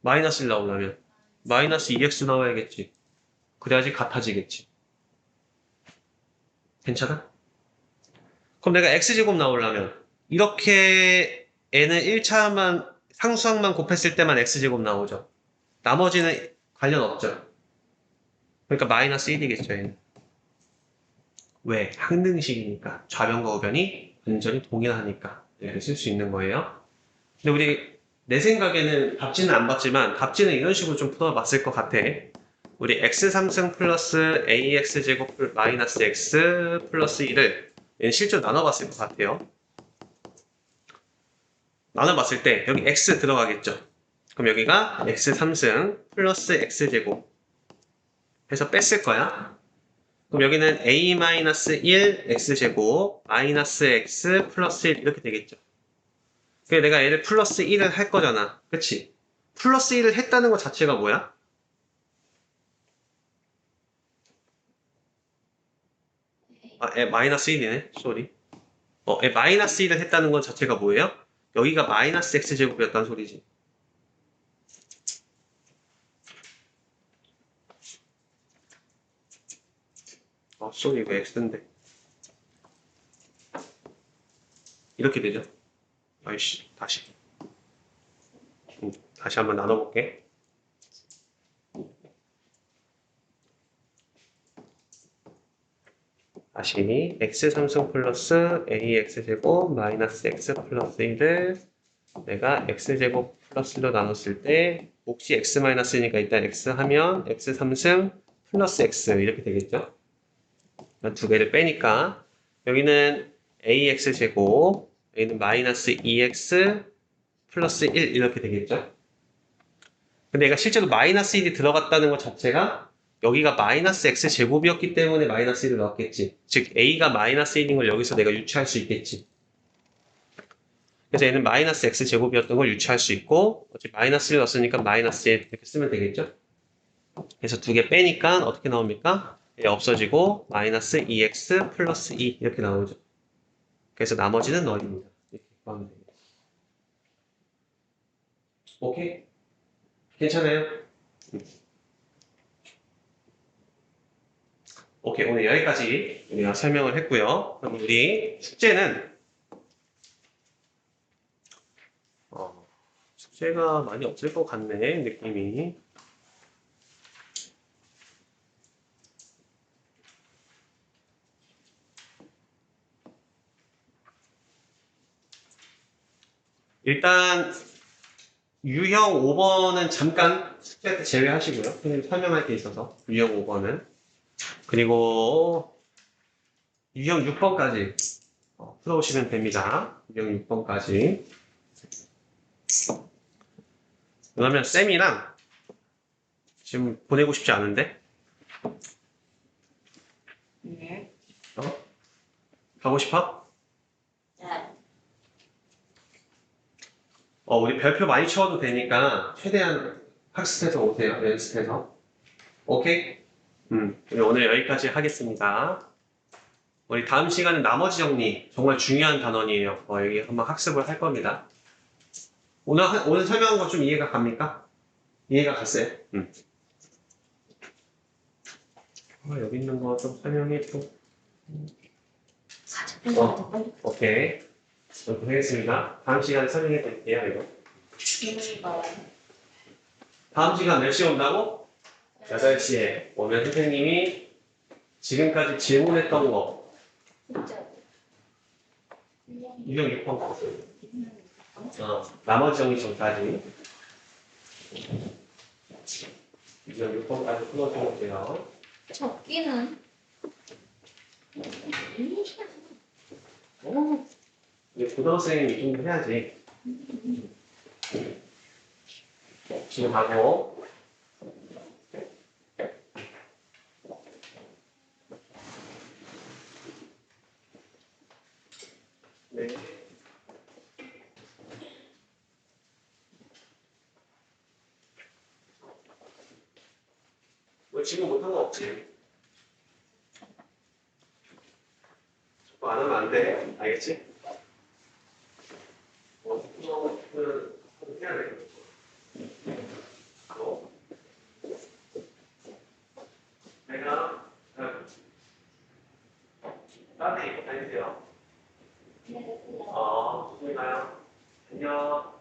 마이너스 1 나오려면 마이너스 2x 나와야겠지. 그래야지 같아지겠지. 괜찮아? 그럼 내가 x제곱 나오려면 이렇게 얘는 1차만 상수항만 곱했을 때만 x제곱 나오죠. 나머지는 관련 없죠. 그러니까 마이너스 1이겠죠. 얘는. 왜? 항등식이니까 좌변과 우변이 완전히 동일하니까 이렇게 쓸 수 있는 거예요. 근데 우리 내 생각에는 답지는 안 봤지만 답지는 이런 식으로 좀 풀어봤을 것 같아. 우리 x 3승 플러스 ax제곱 마이너스 x 플러스 1을 얘는 실제로 나눠봤을 것 같아요. 나눠봤을 때 여기 x 들어가겠죠. 그럼 여기가 x 3승 플러스 x제곱 해서 뺐을 거야. 그럼 여기는 a-1 x제곱 마이너스 x 플러스 1 이렇게 되겠죠. 그래 내가 얘를 플러스 1을 할 거잖아. 그치? 플러스 1을 했다는 것 자체가 뭐야? 마이너스 1이네. 쏘리. 마이너스 1을 했다는 것 자체가 뭐예요? 여기가 마이너스 x제곱이었다는 소리지. 쏘리 이거 x인데. 이렇게 되죠. 아이씨, 다시. 다시 한번 나눠볼게. 다시 x 3승 플러스 ax제곱 마이너스 x 플러스 1을 내가 x제곱 플러스 1로 나눴을 때 몫이 x 마이너스니까 일단 x 하면 x 3승 플러스 x 이렇게 되겠죠. 두 개를 빼니까 여기는 ax제곱 여기는 마이너스 2x 플러스 1 이렇게 되겠죠. 근데 얘가 실제로 마이너스 1이 들어갔다는 것 자체가 여기가 마이너스 x 제곱이었기 때문에 마이너스 1을 넣었겠지. 즉 a가 마이너스 1인 걸 여기서 내가 유추할 수 있겠지. 그래서 얘는 마이너스 x 제곱이었던 걸 유추할 수 있고 어차피 마이너스 1 넣었으니까 마이너스 1 이렇게 쓰면 되겠죠. 그래서 두 개 빼니까 어떻게 나옵니까? 얘 없어지고 마이너스 2x 플러스 2 이렇게 나오죠. 그래서 나머지는 너입니다. 이렇게 구하면 됩니다. 오케이? 괜찮아요? 오케이, 오늘 여기까지 우리가 설명을 했고요. 그럼 우리 숙제는 숙제가 많이 없을 것 같네, 느낌이. 일단 유형 5번은 잠깐 숙제 때 제외하시고요. 선생님 설명할 게 있어서 유형 5번은. 그리고 유형 6번까지 풀어오시면 됩니다. 유형 6번까지. 그러면 쌤이랑 지금 보내고 싶지 않은데? 네. 가고 싶어? 네. 우리 별표 많이 쳐도 되니까 최대한 학습해서 오세요. 연습해서. 오케이? 우리 오늘 여기까지 하겠습니다. 우리 다음 시간은 나머지 정리. 정말 중요한 단원이에요. 여기 한번 학습을 할 겁니다. 오늘 설명한 거 좀 이해가 갑니까? 이해가 갔어요? 여기 있는 거 좀 설명해 줘. 40분 정도 빨리 오케이. 이렇게 하겠습니다. 다음 시간에 설명해 드릴게요, 이거. 듣는 거. 다음 시간 몇 시에 온다고? 8시에 오면 선생님이 지금까지 질문했던 거, 진짜. 유형 6번 나머지 정리 전까지 유형 6번까지 풀어주면 적기는 이제 고등학생이 이 정도 해야지. 지금 하고 네. 뭐 지금 못한 거 없지? 자꾸 안 하면 안 돼. 알겠지? 그거는 해야 돼. 내가 나한테 이거 다니세요. 조심히 가요. 안녕.